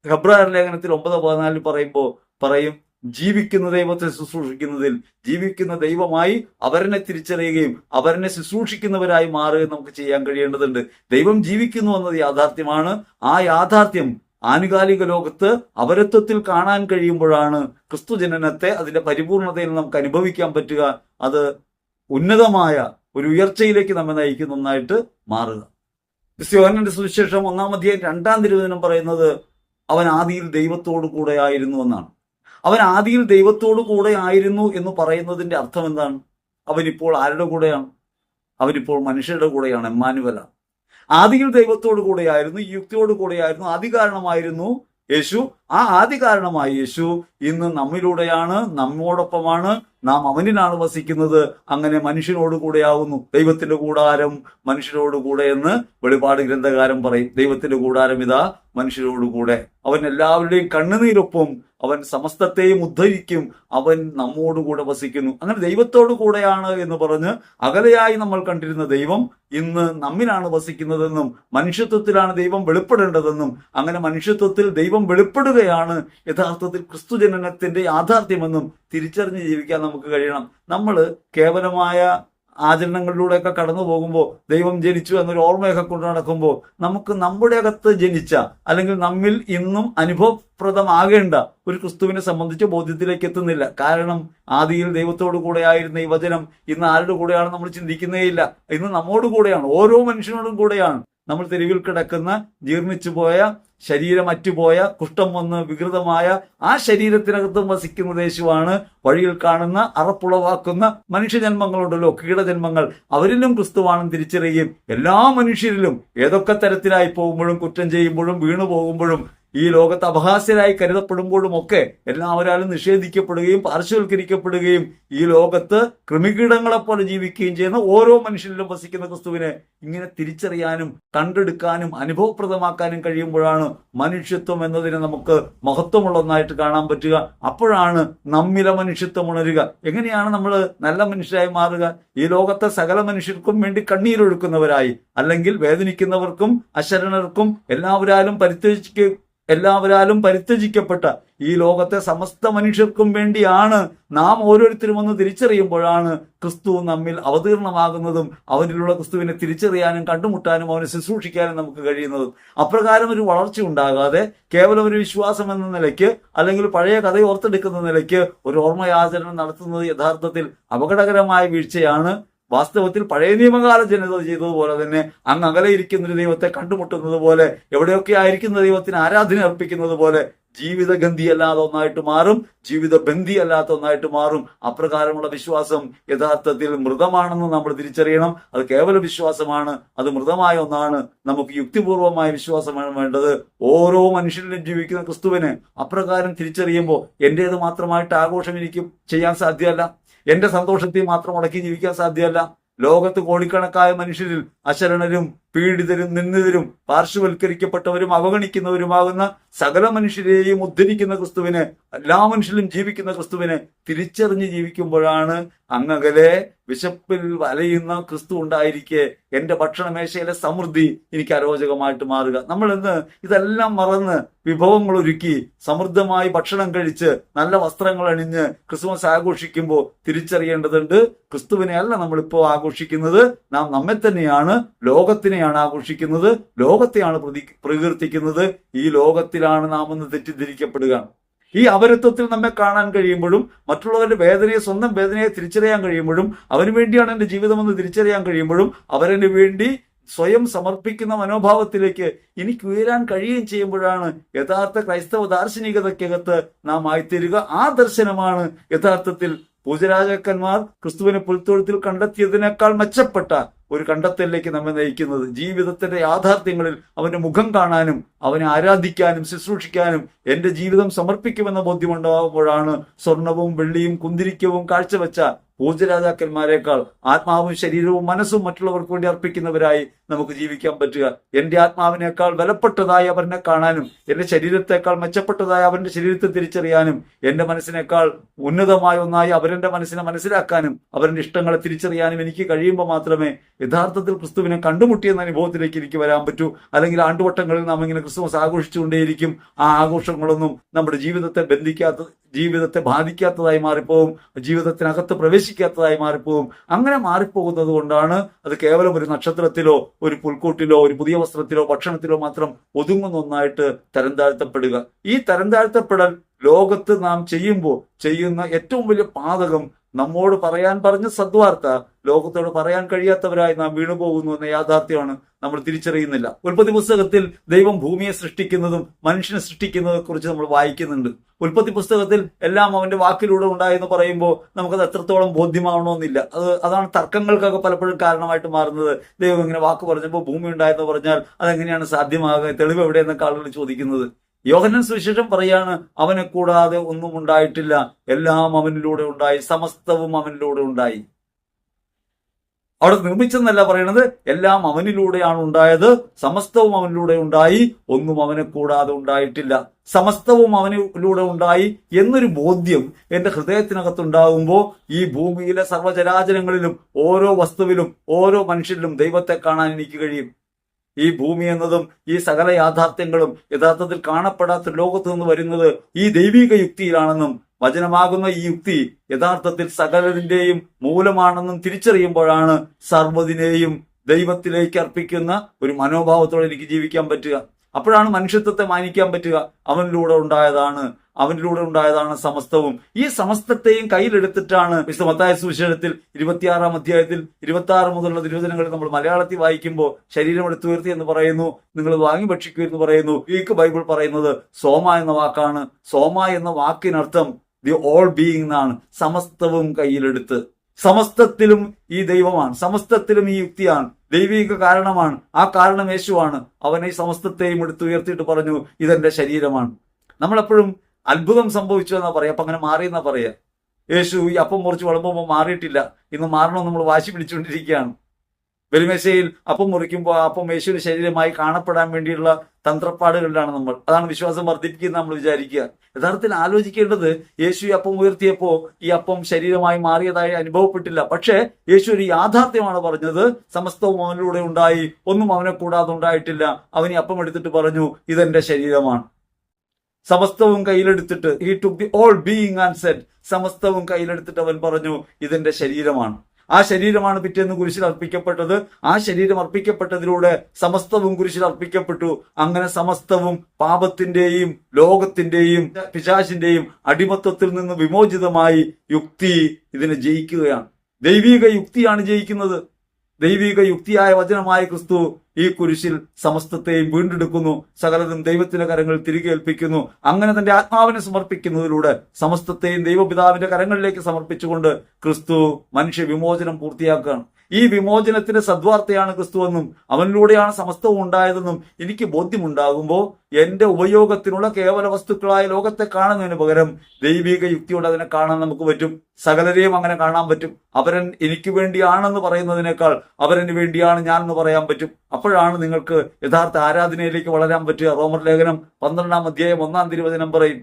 ഹെബ്രായർ ലേഖനത്തിൽ 9:14 പറയും, ജീവിക്കുന്ന ദൈവത്തെ ശുശ്രൂഷിക്കുന്നതിൽ ജീവിക്കുന്ന ദൈവമായി അവരനെ തിരിച്ചറിയുകയും അവരനെ ശുശ്രൂഷിക്കുന്നവരായി മാറുകയും നമുക്ക് ചെയ്യാൻ കഴിയേണ്ടതുണ്ട്. ദൈവം ജീവിക്കുന്നു എന്നത് യാഥാർത്ഥ്യമാണ്. ആ യാഥാർത്ഥ്യം ആനുകാലിക ലോകത്ത് അപരത്വത്തിൽ കാണാൻ കഴിയുമ്പോഴാണ് ക്രിസ്തു ജനനത്തെ അതിന്റെ പരിപൂർണതയിൽ നമുക്ക് അനുഭവിക്കാൻ പറ്റുക. അത് ഉന്നതമായ ഒരു ഉയർച്ചയിലേക്ക് നമ്മെ നയിക്കുന്ന ഒന്നായിട്ട് മാറുക. യോഹന്നാന്റെ സുവിശേഷം 1-ാം അധ്യായം 2-ാം തിരുവചനം പറയുന്നത് അവൻ ആദിയിൽ ദൈവത്തോടു കൂടെ ആയിരുന്നു എന്നാണ്. അവൻ ആദിയിൽ ദൈവത്തോടു കൂടെ ആയിരുന്നു എന്ന് പറയുന്നതിന്റെ അർത്ഥം എന്താണ്? അവനിപ്പോൾ ആരുടെ കൂടെയാണ്? അവനിപ്പോൾ മനുഷ്യരുടെ കൂടെയാണ്, എമ്മാനുവലാണ്. ആദിയിൽ ദൈവത്തോടു കൂടെയായിരുന്നു, ഈ യുക്തിയോട് കൂടെയായിരുന്നു, ആദി കാരണമായിരുന്നു യേശു. ആ ആദി കാരണമായ യേശു ഇന്ന് നമ്മിലൂടെയാണ്, നമ്മോടൊപ്പമാണ്, നാം അവനിലാണ് വസിക്കുന്നത്. അങ്ങനെ മനുഷ്യനോട് കൂടെയാവുന്നു. ദൈവത്തിന്റെ കൂടാരം മനുഷ്യരോട് കൂടെ എന്ന് വെളിപാട് ഗ്രന്ഥകാരൻ പറയും. ദൈവത്തിന്റെ കൂടാരം ഇതാ മനുഷ്യരോടുകൂടെ. അവൻ എല്ലാവരുടെയും കണ്ണുനീരൊപ്പം അവൻ സമസ്തത്തെയും ഉദ്ധരിക്കും. അവൻ നമ്മോടുകൂടെ വസിക്കുന്നു. അങ്ങനെ ദൈവത്തോടു കൂടെയാണ് എന്ന് പറഞ്ഞ് അകലെയായി നമ്മൾ കണ്ടിരുന്ന ദൈവം ഇന്ന് നമ്മിലാണ് വസിക്കുന്നതെന്നും മനുഷ്യത്വത്തിലാണ് ദൈവം വെളിപ്പെടേണ്ടതെന്നും അങ്ങനെ മനുഷ്യത്വത്തിൽ ദൈവം വെളിപ്പെടുകയാണ് യഥാർത്ഥത്തിൽ ക്രിസ്തു ജനനത്തിന്റെ യാഥാർത്ഥ്യമെന്നും തിരിച്ചറിഞ്ഞ് ജീവിക്കാൻ നമുക്ക് കഴിയണം. നമ്മൾ കേവലമായ ആചരണങ്ങളിലൂടെയൊക്കെ കടന്നു പോകുമ്പോൾ ദൈവം ജനിച്ചു എന്നൊരു ഓർമ്മയൊക്കെ കൊണ്ട് നടക്കുമ്പോൾ നമുക്ക് നമ്മുടെ അകത്ത് ജനിച്ച അല്ലെങ്കിൽ നമ്മിൽ ഇന്നും അനുഭവപ്രദമാകേണ്ട ഒരു ക്രിസ്തുവിനെ സംബന്ധിച്ച് ബോധ്യത്തിലേക്ക് എത്തുന്നില്ല. കാരണം ആദിയിൽ ദൈവത്തോടു കൂടെ ആയിരുന്ന ഈ വചനം ഇന്ന് ആരുടെ കൂടെയാണ് നമ്മൾ ചിന്തിക്കുന്നേയില്ല. ഇന്ന് നമ്മോട് കൂടെയാണ്, ഓരോ മനുഷ്യനോടും കൂടെയാണ്. നമ്മൾ തെരുവിൽ കിടക്കുന്ന ജീർണിച്ചു പോയ ശരീരം അറ്റുപോയ, കുഷ്ഠം വന്ന് വികൃതമായ ആ ശരീരത്തിനകത്തും വസിക്കുന്ന യേശുവാണ്. വഴിയിൽ കാണുന്ന അറപ്പുളവാക്കുന്ന മനുഷ്യജന്മങ്ങളുണ്ടല്ലോ, കീടജന്മങ്ങൾ, അവരിലും ക്രിസ്തുവാണെന്ന് തിരിച്ചറിയുകയും എല്ലാ മനുഷ്യരിലും ഏതൊക്കെ തരത്തിലായി പോകുമ്പോഴും, കുറ്റം ചെയ്യുമ്പോഴും, വീണു പോകുമ്പോഴും, ഈ ലോകത്ത് അപഹാസ്യരായി കരുതപ്പെടുമ്പോഴും ഒക്കെ എല്ലാവരാലും നിഷേധിക്കപ്പെടുകയും പാർശ്വവൽക്കരിക്കപ്പെടുകയും ഈ ലോകത്ത് കൃമികീടങ്ങളെപ്പോലെ ജീവിക്കുകയും ചെയ്യുന്ന ഓരോ മനുഷ്യരിലും വസിക്കുന്ന ക്രിസ്തുവിനെ ഇങ്ങനെ തിരിച്ചറിയാനും കണ്ടെടുക്കാനും അനുഭവപ്രദമാക്കാനും കഴിയുമ്പോഴാണ് മനുഷ്യത്വം എന്നതിനെ നമുക്ക് മഹത്വമുള്ള ഒന്നായിട്ട് കാണാൻ പറ്റുക. അപ്പോഴാണ് നമ്മിലെ മനുഷ്യത്വം ഉണരുക. എങ്ങനെയാണ് നമ്മൾ നല്ല മനുഷ്യരായി മാറുക? ഈ ലോകത്തെ സകല മനുഷ്യർക്കും വേണ്ടി കണ്ണീരൊഴുക്കുന്നവരായി, അല്ലെങ്കിൽ വേദനിക്കുന്നവർക്കും അശരണർക്കും എല്ലാവരാലും പരിത്യജിക്കപ്പെട്ട ഈ ലോകത്തെ സമസ്ത മനുഷ്യർക്കും വേണ്ടിയാണ് നാം ഓരോരുത്തരും ഒന്ന് തിരിച്ചറിയുമ്പോഴാണ് ക്രിസ്തു നമ്മിൽ അവതീർണമാകുന്നതും അവനിലുള്ള ക്രിസ്തുവിനെ തിരിച്ചറിയാനും കണ്ടുമുട്ടാനും അവനെ ശുശ്രൂഷിക്കാനും നമുക്ക് കഴിയുന്നതും. അപ്രകാരം ഒരു വളർച്ച ഉണ്ടാകാതെ കേവലം ഒരു വിശ്വാസം എന്ന നിലയ്ക്ക്, അല്ലെങ്കിൽ പഴയ കഥ ഓർത്തെടുക്കുന്ന നിലയ്ക്ക് ഒരു ഓർമ്മയാചരണം നടത്തുന്നത് യഥാർത്ഥത്തിൽ അപകടകരമായ വീഴ്ചയാണ്. വാസ്തവത്തിൽ പഴയ നിയമകാല ജനത ചെയ്തതുപോലെ തന്നെ അങ്ങ് അകലെ ഇരിക്കുന്ന ഒരു ദൈവത്തെ കണ്ടുമുട്ടുന്നത് പോലെ, എവിടെയൊക്കെ ആയിരിക്കുന്ന ദൈവത്തിന് ആരാധന അർപ്പിക്കുന്നത് പോലെ ജീവിതഗന്ധി അല്ലാത്ത ഒന്നായിട്ട് മാറും, ജീവിത ബന്ധി അല്ലാത്ത ഒന്നായിട്ട് മാറും. അപ്രകാരമുള്ള വിശ്വാസം യഥാർത്ഥത്തിൽ മൃതമാണെന്ന് നമ്മൾ തിരിച്ചറിയണം. അത് കേവല വിശ്വാസമാണ്, അത് മൃതമായ ഒന്നാണ്. നമുക്ക് യുക്തിപൂർവമായ വിശ്വാസമാണ് വേണ്ടത്. ഓരോ മനുഷ്യരിലും ജീവിക്കുന്ന ക്രിസ്തുവിനെ അപ്രകാരം തിരിച്ചറിയുമ്പോൾ എന്റേത് മാത്രമായിട്ട് ആഘോഷം എനിക്ക് ചെയ്യാൻ സാധ്യമല്ല, എന്റെ സന്തോഷത്തെ മാത്രം അടക്കി ജീവിക്കാൻ സാധ്യമല്ല. ലോകത്ത് കോടിക്കണക്കായ മനുഷ്യരിൽ അശരണരും പീഡിതരും നിന്ദിതരും പാർശ്വവൽക്കരിക്കപ്പെട്ടവരും അവഗണിക്കുന്നവരുമാകുന്ന സകല മനുഷ്യരെയും ഉദ്ധരിക്കുന്ന ക്രിസ്തുവിനെ, എല്ലാ മനുഷ്യരിലും ജീവിക്കുന്ന ക്രിസ്തുവിനെ തിരിച്ചറിഞ്ഞ് ജീവിക്കുമ്പോഴാണ് അങ്ങകലെ വിശപ്പിൽ വലയുന്ന ക്രിസ്തു ഉണ്ടായിരിക്കെ എന്റെ ഭക്ഷണമേശയിലെ സമൃദ്ധി എനിക്ക് അരോചകമായിട്ട് മാറുക. നമ്മൾ ഇന്ന് ഇതെല്ലാം മറന്ന് വിഭവങ്ങൾ ഒരുക്കി സമൃദ്ധമായി ഭക്ഷണം കഴിച്ച് നല്ല വസ്ത്രങ്ങൾ അണിഞ്ഞ് ക്രിസ്മസ് ആഘോഷിക്കുമ്പോൾ തിരിച്ചറിയേണ്ടതുണ്ട്, ക്രിസ്തുവിനെ അല്ല നമ്മളിപ്പോ ആഘോഷിക്കുന്നത്, നാം നമ്മെ തന്നെയാണ്, ലോകത്തിനെയാണ് ആഘോഷിക്കുന്നത്, ലോകത്തെയാണ് പ്രകീർത്തിക്കുന്നത്. ഈ ലോകത്തിലാണ് നാം ഒന്ന് തെറ്റിദ്ധരിക്കപ്പെടുക. ഈ അപരത്വത്തിൽ നമ്മെ കാണാൻ കഴിയുമ്പോഴും, മറ്റുള്ളവരുടെ വേദനയെ, സ്വന്തം വേദനയെ തിരിച്ചറിയാൻ കഴിയുമ്പോഴും, അവന് വേണ്ടിയാണ് എന്റെ ജീവിതമെന്ന് തിരിച്ചറിയാൻ കഴിയുമ്പോഴും, അവരന് വേണ്ടി സ്വയം സമർപ്പിക്കുന്ന മനോഭാവത്തിലേക്ക് എനിക്ക് ഉയരാൻ കഴിയുകയും ചെയ്യുമ്പോഴാണ് യഥാർത്ഥ ക്രൈസ്തവ ദാർശനികതയ്ക്കകത്ത് നാം ആയിത്തീരുക. ആ ദർശനമാണ് യഥാർത്ഥത്തിൽ പൂജരാജാക്കന്മാർ ക്രിസ്തുവിനെ പുൽത്തൊഴുത്തിൽ കണ്ടെത്തിയതിനേക്കാൾ മെച്ചപ്പെട്ട ഒരു കണ്ടെത്തലിലേക്ക് നമ്മെ നയിക്കുന്നത്. ജീവിതത്തിന്റെ യാഥാർത്ഥ്യങ്ങളിൽ അവന്റെ മുഖം കാണാനും അവനെ ആരാധിക്കാനും ശുശ്രൂഷിക്കാനും എന്റെ ജീവിതം സമർപ്പിക്കുമെന്ന ബോധ്യമുണ്ടാകുമ്പോഴാണ് സ്വർണവും വെള്ളിയും കുന്തിരിക്കവും കാഴ്ചവെച്ച പൂജരാജാക്കന്മാരെക്കാൾ ആത്മാവും ശരീരവും മനസ്സും മറ്റുള്ളവർക്ക് വേണ്ടി അർപ്പിക്കുന്നവരായി നമുക്ക് ജീവിക്കാൻ പറ്റുക. എന്റെ ആത്മാവിനേക്കാൾ വിലപ്പെട്ടതായി അവനെ കാണാനും, എന്റെ ശരീരത്തെക്കാൾ മെച്ചപ്പെട്ടതായി അവന്റെ ശരീരത്തെ തിരിച്ചറിയാനും, എന്റെ മനസ്സിനേക്കാൾ ഉന്നതമായ ഒന്നായി അവരുടെ മനസ്സിനെ മനസ്സിലാക്കാനും, അവരുടെ ഇഷ്ടങ്ങളെ തിരിച്ചറിയാനും എനിക്ക് കഴിയുമ്പോൾ മാത്രമേ യഥാർത്ഥത്തിൽ ക്രിസ്തുവിനെ കണ്ടുമുട്ടിയെന്ന അനുഭവത്തിലേക്ക് എനിക്ക് വരാൻ പറ്റൂ. അല്ലെങ്കിൽ ആണ്ടുവട്ടങ്ങളിൽ നാം ഇങ്ങനെ ക്രിസ്തുമസ് ആഘോഷിച്ചുകൊണ്ടേയിരിക്കും. ആ ആഘോഷങ്ങളൊന്നും നമ്മുടെ ജീവിതത്തെ ബാധിക്കാത്തതായി മാറിപ്പോകും, ജീവിതത്തിനകത്ത് പ്രവേശിക്കാത്തതായി മാറിപ്പോകും. അങ്ങനെ മാറിപ്പോകുന്നത് കൊണ്ടാണ് അത് കേവലം ഒരു നക്ഷത്രത്തിലോ ഒരു പുൽക്കൂട്ടിലോ ഒരു പുതിയ വസ്ത്രത്തിലോ ഭക്ഷണത്തിലോ മാത്രം ഒതുങ്ങുന്ന ഒന്നായിട്ട് തരം താഴ്ത്തപ്പെടുക. ഈ തരം താഴ്ത്തപ്പെടൽ ലോകത്ത് നാം ചെയ്യുന്ന ഏറ്റവും വലിയ പാതകം നമ്മോട് പറഞ്ഞ സദ്വാർത്ത ലോകത്തോട് പറയാൻ കഴിയാത്തവരായി നാം വീണുപോകുന്നു എന്ന യാഥാർത്ഥ്യമാണ് നമ്മൾ തിരിച്ചറിയുന്നില്ല. ഉൽപ്പത്തി പുസ്തകത്തിൽ ദൈവം ഭൂമിയെ സൃഷ്ടിക്കുന്നതും മനുഷ്യനെ സൃഷ്ടിക്കുന്നതിനെ കുറിച്ച് നമ്മൾ വായിക്കുന്നുണ്ട്. ഉൽപ്പത്തി പുസ്തകത്തിൽ എല്ലാം അവന്റെ വാക്കിലൂടെ ഉണ്ടായെന്ന് പറയുമ്പോൾ നമുക്കത് എത്രത്തോളം ബോധ്യമാവണമെന്നില്ല. അതാണ് തർക്കങ്ങൾക്കൊക്കെ പലപ്പോഴും കാരണമായിട്ട് മാറുന്നത്. ദൈവം ഇങ്ങനെ വാക്ക് പറഞ്ഞപ്പോൾ ഭൂമി ഉണ്ടായെന്ന് പറഞ്ഞാൽ അതെങ്ങനെയാണ് സാധ്യമാകുക, തെളിവ് എവിടെയെന്നൊക്കെ ആളുകൾ ചോദിക്കുന്നത്. യോഹന്നാൻ സുവിശേഷം പറയാണ്, അവനെ കൂടാതെ ഒന്നും ഉണ്ടായിട്ടില്ല, എല്ലാം അവനിലൂടെ ഉണ്ടായി, സമസ്തവും അവനിലൂടെ ഉണ്ടായി. അവിടെ നിർമ്മിച്ചെന്നല്ല പറയണത്, എല്ലാം അവനിലൂടെയാണ് ഉണ്ടായത്, സമസ്തവും അവനിലൂടെ ഉണ്ടായി, ഒന്നും അവനെ കൂടാതെ ഉണ്ടായിട്ടില്ല. സമസ്തവും അവനിലൂടെ ഉണ്ടായി എന്നൊരു ബോധ്യം എന്റെ ഹൃദയത്തിനകത്തുണ്ടാകുമ്പോൾ ഈ ഭൂമിയിലെ സർവ്വചരാചരങ്ങളിലും ഓരോ വസ്തുവിലും ഓരോ മനുഷ്യരിലും ദൈവത്തെ കാണാൻ എനിക്ക് കഴിയും. ഈ ഭൂമി എന്നതും ഈ സകല യാഥാർത്ഥ്യങ്ങളും യഥാർത്ഥത്തിൽ കാണപ്പെടാത്ത ലോകത്ത് നിന്ന് വരുന്നത് ഈ ദൈവിക യുക്തിയിലാണെന്നും, വചനമാകുന്ന ഈ യുക്തി യഥാർത്ഥത്തിൽ സകലതിന്റെയും മൂലമാണെന്നും തിരിച്ചറിയുമ്പോഴാണ് സർവ്വതിനെയും ദൈവത്തിലേക്ക് അർപ്പിക്കുന്ന ഒരു മനോഭാവത്തോടെ എനിക്ക് ജീവിക്കാൻ പറ്റുക. അപ്പോഴാണ് മനുഷ്യത്വത്തെ മാനിക്കാൻ പറ്റുക. അവനിലൂടെ ഉണ്ടായതാണ് സമസ്തവും. ഈ സമസ്തത്തെയും കയ്യിലെടുത്തിട്ടാണ് വിശുദ്ധ മത്തായി സുവിശേഷത്തിൽ 26-ാം അധ്യായത്തിൽ 26 മുതലുള്ള തിരുവചനങ്ങൾ നമ്മൾ മലയാളത്തിൽ വായിക്കുമ്പോൾ ശരീരം എടുത്തുയർത്തി എന്ന് പറയുന്നു, നിങ്ങൾ വാങ്ങി ഭക്ഷിക്കൂ എന്ന് പറയുന്നു. ഗ്രീക്ക് ബൈബിൾ പറയുന്നത് സോമ എന്ന വാക്കാണ്. സോമ എന്ന വാക്കിനർത്ഥം ദി ഓൾ ബീയിങ് എന്നാണ്. സമസ്തവും കയ്യിലെടുത്ത്. സമസ്തത്തിലും ഈ ദൈവമാണ്, സമസ്തത്തിലും ഈ യുക്തിയാണ്, ദൈവിക കാരണമാണ്. ആ കാരണം യേശുവാണ്. അവൻ ഈ സമസ്തത്തെയും എടുത്തുയർത്തിയിട്ട് പറഞ്ഞു, ഇതെന്റെ ശരീരമാണ്. നമ്മളെപ്പോഴും അത്ഭുതം സംഭവിച്ചു എന്നാ പറയാ, അപ്പൊ അങ്ങനെ മാറിയെന്നാ പറയാ. യേശു ഈ അപ്പം മുറിച്ച് വിളമ്പുമ്പോൾ മാറിയിട്ടില്ല, ഇന്ന് മാറണമെന്ന് നമ്മൾ വാശി പിടിച്ചുകൊണ്ടിരിക്കുകയാണ്. ബലിമേശയിൽ അപ്പം മുറിക്കുമ്പോൾ അപ്പം യേശുവിന്റെ ശരീരമായി കാണപ്പെടാൻ വേണ്ടിയുള്ള തന്ത്രപ്പാടുകളിലാണ് നമ്മൾ. അതാണ് വിശ്വാസം വർദ്ധിപ്പിക്കുന്നത് നമ്മൾ വിചാരിക്കുക. യഥാർത്ഥത്തിൽ ആലോചിക്കേണ്ടത്, യേശു ഈ അപ്പം ഉയർത്തിയപ്പോ ഈ അപ്പം ശരീരമായി മാറിയതായി അനുഭവപ്പെട്ടില്ല. പക്ഷേ യേശു ഒരു യാഥാർത്ഥ്യമാണ് പറഞ്ഞത്. സമസ്തവും അവനിലൂടെ ഉണ്ടായി, ഒന്നും അവനെ കൂടാതെ ഉണ്ടായിട്ടില്ല. അവൻ ഈ അപ്പം എടുത്തിട്ട് പറഞ്ഞു, ഇതെന്റെ ശരീരമാണ്. സമസ്തവും കയ്യിലെടുത്തിട്ട് he took the all being and said, സമസ്തവും കയ്യിലെടുത്തിട്ട് അവൻ പറഞ്ഞു, ഇതെന്റെ ശരീരമാണ്. ആ ശരീരമാണ് പിറ്റേന്ന് കുരിശിൽ അർപ്പിക്കപ്പെട്ടത്. ആ ശരീരം അർപ്പിക്കപ്പെട്ടതിലൂടെ സമസ്തവും കുരിശിൽ അർപ്പിക്കപ്പെട്ടു. അങ്ങനെ സമസ്തവും പാപത്തിന്റെയും ലോകത്തിന്റെയും പിശാചിന്റെയും അടിമത്വത്തിൽ നിന്ന് വിമോചിതമായി യുക്തി ഇതിനെ ജയിക്കുകയാണ്. ദൈവിക യുക്തിയാണ് ജയിക്കുന്നത്. ദൈവിക യുക്തിയായ വചനമായ ക്രിസ്തു ഈ കുരിശിൽ സമസ്തത്തെയും വീണ്ടെടുക്കുന്നു, സകലതും ദൈവത്തിന്റെ കരങ്ങളിൽ തിരികെ ഏൽപ്പിക്കുന്നു. അങ്ങനെ തന്റെ ആത്മാവിനെ സമർപ്പിക്കുന്നതിലൂടെ സമസ്തത്തെയും ദൈവപിതാവിന്റെ കരങ്ങളിലേക്ക് സമർപ്പിച്ചുകൊണ്ട് ക്രിസ്തു മനുഷ്യ വിമോചനം പൂർത്തിയാക്കുകയാണ്. ഈ വിമോചനത്തിന്റെ സദ്വാർത്തയാണ് ക്രിസ്തുവെന്നും അവനിലൂടെയാണ് സമസ്തവും ഉണ്ടായതെന്നും എനിക്ക് ബോധ്യമുണ്ടാകുമ്പോൾ എന്റെ ഉപയോഗത്തിനുള്ള കേവല വസ്തുക്കളായ ലോകത്തെ കാണുന്നതിന് പകരം ദൈവിക യുക്തിയോടെ അതിനെ കാണാൻ നമുക്ക് പറ്റും. സകലരെയും അങ്ങനെ കാണാൻ പറ്റും. അവരൻ എനിക്ക് വേണ്ടിയാണെന്ന് പറയുന്നതിനേക്കാൾ അവരന് വേണ്ടിയാണ് ഞാൻ എന്ന് പറയാൻ പറ്റും. അപ്പോഴാണ് നിങ്ങൾക്ക് യഥാർത്ഥ ആരാധനയിലേക്ക് വളരാൻ പറ്റുക. റോമർ ലേഖനം 12-ാം അധ്യായം 1-ാം തിരുവചനം പറയും,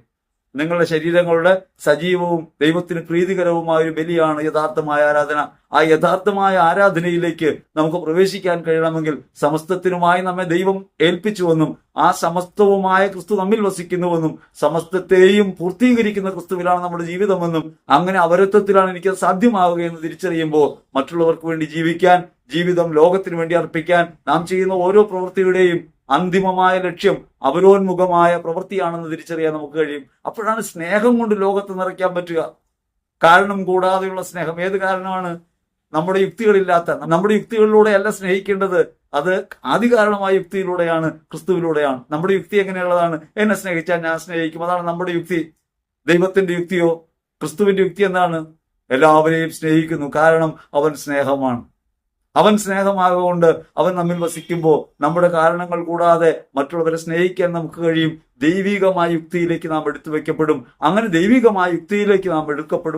നിങ്ങളുടെ ശരീരങ്ങളുടെ സജീവവും ദൈവത്തിന് പ്രീതികരവുമായ ഒരു ബലിയാണ് യഥാർത്ഥമായ ആരാധന. ആ യഥാർത്ഥമായ ആരാധനയിലേക്ക് നമുക്ക് പ്രവേശിക്കാൻ കഴിയണമെങ്കിൽ സമസ്തത്തിനുമായി നമ്മെ ദൈവം ഏൽപ്പിച്ചുവെന്നും ആ സമസ്തവുമായ ക്രിസ്തു നമ്മിൽ വസിക്കുന്നുവെന്നും സമസ്തത്തെയും പൂർത്തീകരിക്കുന്ന ക്രിസ്തുവിലാണ് നമ്മുടെ ജീവിതമെന്നും അങ്ങനെ അവരത്വത്തിലാണ് എനിക്ക് സാധ്യമാവുകയെന്ന് തിരിച്ചറിയുമ്പോൾ മറ്റുള്ളവർക്ക് വേണ്ടി ജീവിക്കാൻ, ജീവിതം ലോകത്തിന് വേണ്ടി അർപ്പിക്കാൻ, നാം ചെയ്യുന്ന ഓരോ പ്രവൃത്തിയുടെയും അന്തിമമായ ലക്ഷ്യം അവരോന്മുഖമായ പ്രവൃത്തിയാണെന്ന് തിരിച്ചറിയാൻ നമുക്ക് കഴിയും. അപ്പോഴാണ് സ്നേഹം കൊണ്ട് ലോകത്ത് നിറയ്ക്കാൻ പറ്റുക. കാരണം കൂടാതെയുള്ള സ്നേഹം. ഏത് കാരണമാണ്? നമ്മുടെ യുക്തികളില്ലാത്ത, നമ്മുടെ യുക്തികളിലൂടെയല്ല സ്നേഹിക്കേണ്ടത്. അത് ആദികാരണമായ യുക്തിയിലൂടെയാണ്, ക്രിസ്തുവിലൂടെയാണ്. നമ്മുടെ യുക്തി എങ്ങനെയുള്ളതാണ്? എന്നെ സ്നേഹിച്ചാൽ ഞാൻ സ്നേഹിക്കും, അതാണ് നമ്മുടെ യുക്തി. ദൈവത്തിന്റെ യുക്തിയോ? ക്രിസ്തുവിന്റെ യുക്തി എന്താണ്? എല്ലാവരെയും സ്നേഹിക്കുന്നു, കാരണം അവൻ സ്നേഹമാണ്. അവൻ സ്നേഹമാകൊണ്ട് അവൻ നമ്മിൽ വസിക്കുമ്പോൾ നമ്മുടെ കാരണങ്ങൾ കൂടാതെ മറ്റുള്ളവരെ സ്നേഹിക്കാൻ നമുക്ക് കഴിയും. ദൈവികമായ യുക്തിയിലേക്ക് നാം എടുത്തു വെക്കപ്പെടും. അങ്ങനെ ദൈവികമായ യുക്തിയിലേക്ക് നാം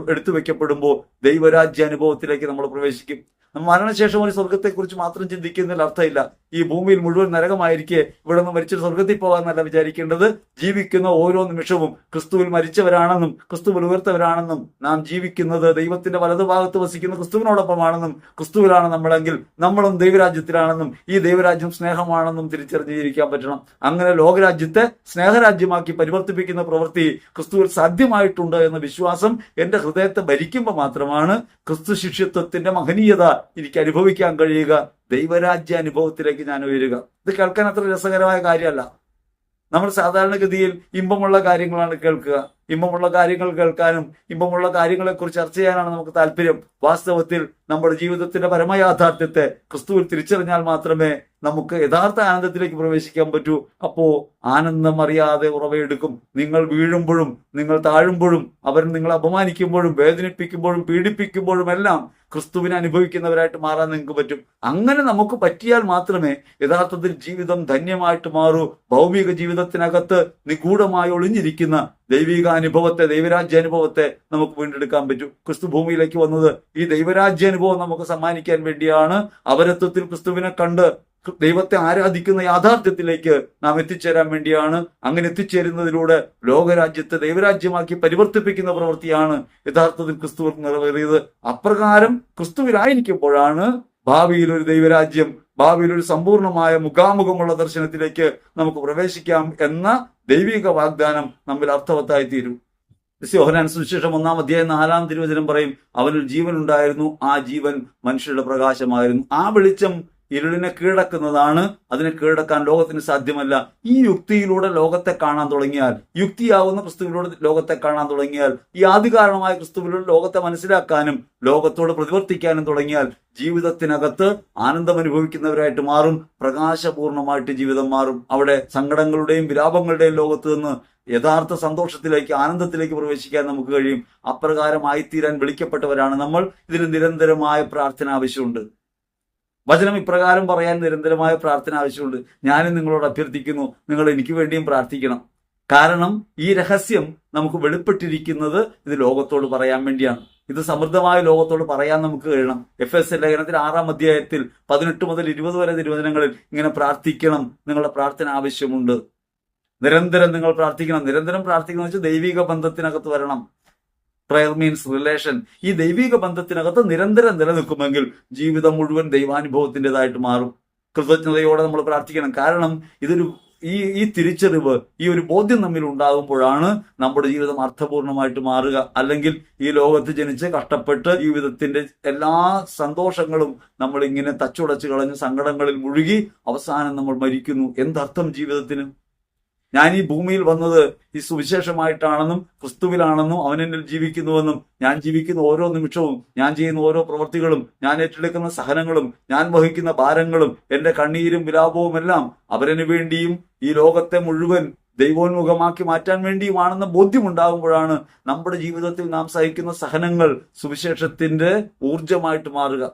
എടുത്തു വെക്കപ്പെടുമ്പോൾ ദൈവരാജ്യ അനുഭവത്തിലേക്ക് നമ്മൾ പ്രവേശിക്കും. നമ്മൾ മരണശേഷം ഒരു സ്വർഗത്തെക്കുറിച്ച് മാത്രം ചിന്തിക്കുന്നതിൽ അർത്ഥമില്ല. ഈ ഭൂമിയിൽ മുഴുവൻ നരകമായിരിക്കെ ഇവിടെ നിന്ന് മരിച്ചൊരു സ്വർഗത്തിൽ പോകാമെന്നല്ല വിചാരിക്കേണ്ടത്. ജീവിക്കുന്ന ഓരോ നിമിഷവും ക്രിസ്തുവിൽ മരിച്ചവരാണെന്നും ക്രിസ്തുവിൽ ഉയർത്തവരാണെന്നും നാം ജീവിക്കുന്നത് ദൈവത്തിന്റെ വലതുഭാഗത്ത് വസിക്കുന്ന ക്രിസ്തുവിനോടൊപ്പമാണെന്നും ക്രിസ്തുവിലാണ് നമ്മളെങ്കിൽ നമ്മളും ദൈവരാജ്യത്തിലാണെന്നും ഈ ദൈവരാജ്യം സ്നേഹമാണെന്നും തിരിച്ചറിഞ്ഞ് ജീവിക്കാൻ പറ്റണം. അങ്ങനെ ലോകരാജ്യത്തെ സ്നേഹരാജ്യമാക്കി പരിവർത്തിപ്പിക്കുന്ന പ്രവൃത്തി ക്രിസ്തുവിൽ സാധ്യമായിട്ടുണ്ട് എന്ന വിശ്വാസം എന്റെ ഹൃദയത്തെ ഭരിക്കുമ്പോൾ മാത്രമാണ് ക്രിസ്തു ശിഷ്യത്വത്തിന്റെ മഹനീയത എനിക്ക് അനുഭവിക്കാൻ കഴിയുക. ദൈവരാജ്യ അനുഭവത്തിലേക്ക് ഞാൻ ഉയരുക. ഇത് കേൾക്കാൻ അത്ര രസകരമായ കാര്യമല്ല. നമ്മൾ സാധാരണഗതിയിൽ ഇമ്പമുള്ള കാര്യങ്ങളാണ് കേൾക്കുക. ഇമ്പമുള്ള കാര്യങ്ങൾ കേൾക്കാനും ഇമ്പമുള്ള കാര്യങ്ങളെക്കുറിച്ച് ചർച്ച ചെയ്യാനാണ് നമുക്ക് താല്പര്യം. വാസ്തവത്തിൽ നമ്മുടെ ജീവിതത്തിന്റെ പരമയാഥാർത്ഥ്യത്തെ ക്രിസ്തുവിൽ തിരിച്ചറിഞ്ഞാൽ മാത്രമേ നമുക്ക് യഥാർത്ഥ ആനന്ദത്തിലേക്ക് പ്രവേശിക്കാൻ പറ്റൂ. അപ്പോ ആനന്ദം അറിയാതെ ഉറവയെടുക്കും. നിങ്ങൾ വീഴുമ്പോഴും നിങ്ങൾ താഴുമ്പോഴും അവർ നിങ്ങളെ അപമാനിക്കുമ്പോഴും വേദനിപ്പിക്കുമ്പോഴും പീഡിപ്പിക്കുമ്പോഴും എല്ലാം ക്രിസ്തുവിനെ അനുഭവിക്കുന്നവരായിട്ട് മാറാൻ നിങ്ങൾക്ക് പറ്റും. അങ്ങനെ നമുക്ക് പറ്റിയാൽ മാത്രമേ യഥാർത്ഥത്തിൽ ജീവിതം ധന്യമായിട്ട് മാറൂ. ഭൗമിക ജീവിതത്തിനകത്ത് നിഗൂഢമായി ഒളിഞ്ഞിരിക്കുന്ന ദൈവിക അനുഭവത്തെ, ദൈവരാജ്യാനുഭവത്തെ നമുക്ക് വീണ്ടെടുക്കാൻ പറ്റും. ക്രിസ്തു ഭൂമിയിലേക്ക് വന്നത് ഈ ദൈവരാജ്യാനുഭവം നമുക്ക് സമ്മാനിക്കാൻ വേണ്ടിയാണ്. അവരത്വത്തിൽ ക്രിസ്തുവിനെ കണ്ട് ദൈവത്തെ ആരാധിക്കുന്ന യാഥാർത്ഥ്യത്തിലേക്ക് നാം എത്തിച്ചേരാൻ വേണ്ടിയാണ്. അങ്ങനെ എത്തിച്ചേരുന്നതിലൂടെ ലോകരാജ്യത്തെ ദൈവരാജ്യമാക്കി പരിവർത്തിപ്പിക്കുന്ന പ്രവൃത്തിയാണ് യഥാർത്ഥത്തിൽ ക്രിസ്തു നിറവേറിയത്. അപ്രകാരം ക്രിസ്തുവിലായിരിക്കുമ്പോഴാണ് ഭാവിയിൽ ഒരു ദൈവരാജ്യം, ഭാവിയിൽ ഒരു സമ്പൂർണമായ മുഖാമുഖമുള്ള ദർശനത്തിലേക്ക് നമുക്ക് പ്രവേശിക്കാം എന്ന ദൈവിക വാഗ്ദാനം നമ്മിൽ അർത്ഥവത്തായി തീരും. യോഹന്നാൻ സുവിശേഷം 1-ാം അധ്യായം 4-ാം തിരുവചനം പറയും, അവനൊരു ജീവൻ ഉണ്ടായിരുന്നു, ആ ജീവൻ മനുഷ്യരുടെ പ്രകാശമായിരുന്നു. ആ വെളിച്ചം ഇരുളിനെ കീഴടക്കുന്നതാണ്. അതിനെ കീഴടക്കാൻ ലോകത്തിന് സാധ്യമല്ല. ഈ യുക്തിയിലൂടെ ലോകത്തെ കാണാൻ തുടങ്ങിയാൽ, യുക്തിയാവുന്ന ക്രിസ്തുവിലൂടെ ലോകത്തെ കാണാൻ തുടങ്ങിയാൽ, ഈ ആദികാരണമായ ക്രിസ്തുവിലൂടെ ലോകത്തെ മനസ്സിലാക്കാനും ലോകത്തോട് പ്രതിവർത്തിക്കാനും തുടങ്ങിയാൽ ജീവിതത്തിനകത്ത് ആനന്ദം അനുഭവിക്കുന്നവരായിട്ട് മാറും. പ്രകാശപൂർണമായിട്ട് ജീവിതം മാറും. അവിടെ സങ്കടങ്ങളുടെയും വിലാപങ്ങളുടെയും ലോകത്ത് നിന്ന് യഥാർത്ഥ സന്തോഷത്തിലേക്ക്, ആനന്ദത്തിലേക്ക് പ്രവേശിക്കാൻ നമുക്ക് കഴിയും. അപ്രകാരമായിത്തീരാൻ വിളിക്കപ്പെട്ടവരാണ് നമ്മൾ. ഇതിന് നിരന്തരമായ പ്രാർത്ഥന ആവശ്യമുണ്ട്. വചനം ഇപ്രകാരം പറയാൻ നിരന്തരമായ പ്രാർത്ഥന ആവശ്യമുണ്ട്. ഞാനും നിങ്ങളോട് അഭ്യർത്ഥിക്കുന്നു, നിങ്ങൾ എനിക്ക് വേണ്ടിയും പ്രാർത്ഥിക്കണം. കാരണം ഈ രഹസ്യം നമുക്ക് വെളിപ്പെട്ടിരിക്കുന്നത് ഇത് ലോകത്തോട് പറയാൻ വേണ്ടിയാണ്. ഇത് സമൃദ്ധമായ ലോകത്തോട് പറയാൻ നമുക്ക് കഴിയണം. എഫെസ്യർ ലേഖനത്തിൽ 6-ാം അധ്യായത്തിൽ 18 മുതൽ 20 വരെ തിരുവചനങ്ങളിൽ ഇങ്ങനെ പ്രാർത്ഥിക്കണം. നിങ്ങളുടെ പ്രാർത്ഥന ആവശ്യമുണ്ട്. നിരന്തരം നിങ്ങൾ പ്രാർത്ഥിക്കണം. നിരന്തരം പ്രാർത്ഥിക്കണം വെച്ചാൽ ദൈവിക ബന്ധത്തിനകത്ത് വരണം. Prayer means relation. ഈ ദൈവിക ബന്ധത്തിനകത്ത് നിരന്തരം നിലനിൽക്കുമെങ്കിൽ ജീവിതം മുഴുവൻ ദൈവാനുഭവത്തിൻ്റെതായിട്ട് മാറും. കൃതജ്ഞതയോടെ നമ്മൾ പ്രാർത്ഥിക്കണം. കാരണം ഇതൊരു ഈ തിരിച്ചറിവ്, ഈ ഒരു ബോധ്യം നമ്മിൽ ഉണ്ടാകുമ്പോഴാണ് നമ്മുടെ ജീവിതം അർത്ഥപൂർണമായിട്ട് മാറുക. അല്ലെങ്കിൽ ഈ ലോകത്ത് ജനിച്ച് കഷ്ടപ്പെട്ട് ജീവിതത്തിന്റെ എല്ലാ സന്തോഷങ്ങളും നമ്മൾ ഇങ്ങനെ തച്ചുടച്ച് കളഞ്ഞ് സങ്കടങ്ങളിൽ മുഴുകി അവസാനം നമ്മൾ മരിക്കുന്നു. എന്തർത്ഥം ജീവിതത്തിന്? ഞാൻ ഈ ഭൂമിയിൽ വന്നത് ഈ സുവിശേഷമായിട്ടാണെന്നും ക്രിസ്തുവിലാണെന്നും അവനെന്നിൽ ജീവിക്കുന്നുവെന്നും ഞാൻ ജീവിക്കുന്ന ഓരോ നിമിഷവും, ഞാൻ ചെയ്യുന്ന ഓരോ പ്രവൃത്തികളും, ഞാൻ ഏറ്റെടുക്കുന്ന സഹനങ്ങളും, ഞാൻ വഹിക്കുന്ന ഭാരങ്ങളും, എന്റെ കണ്ണീരും വിലാപവും എല്ലാം അവരന് വേണ്ടിയും ഈ ലോകത്തെ മുഴുവൻ ദൈവോന്മുഖമാക്കി മാറ്റാൻ വേണ്ടിയുമാണെന്ന ബോധ്യമുണ്ടാകുമ്പോഴാണ് നമ്മുടെ ജീവിതത്തിൽ നാം സഹിക്കുന്ന സഹനങ്ങൾ സുവിശേഷത്തിന്റെ ഊർജമായിട്ട് മാറുക.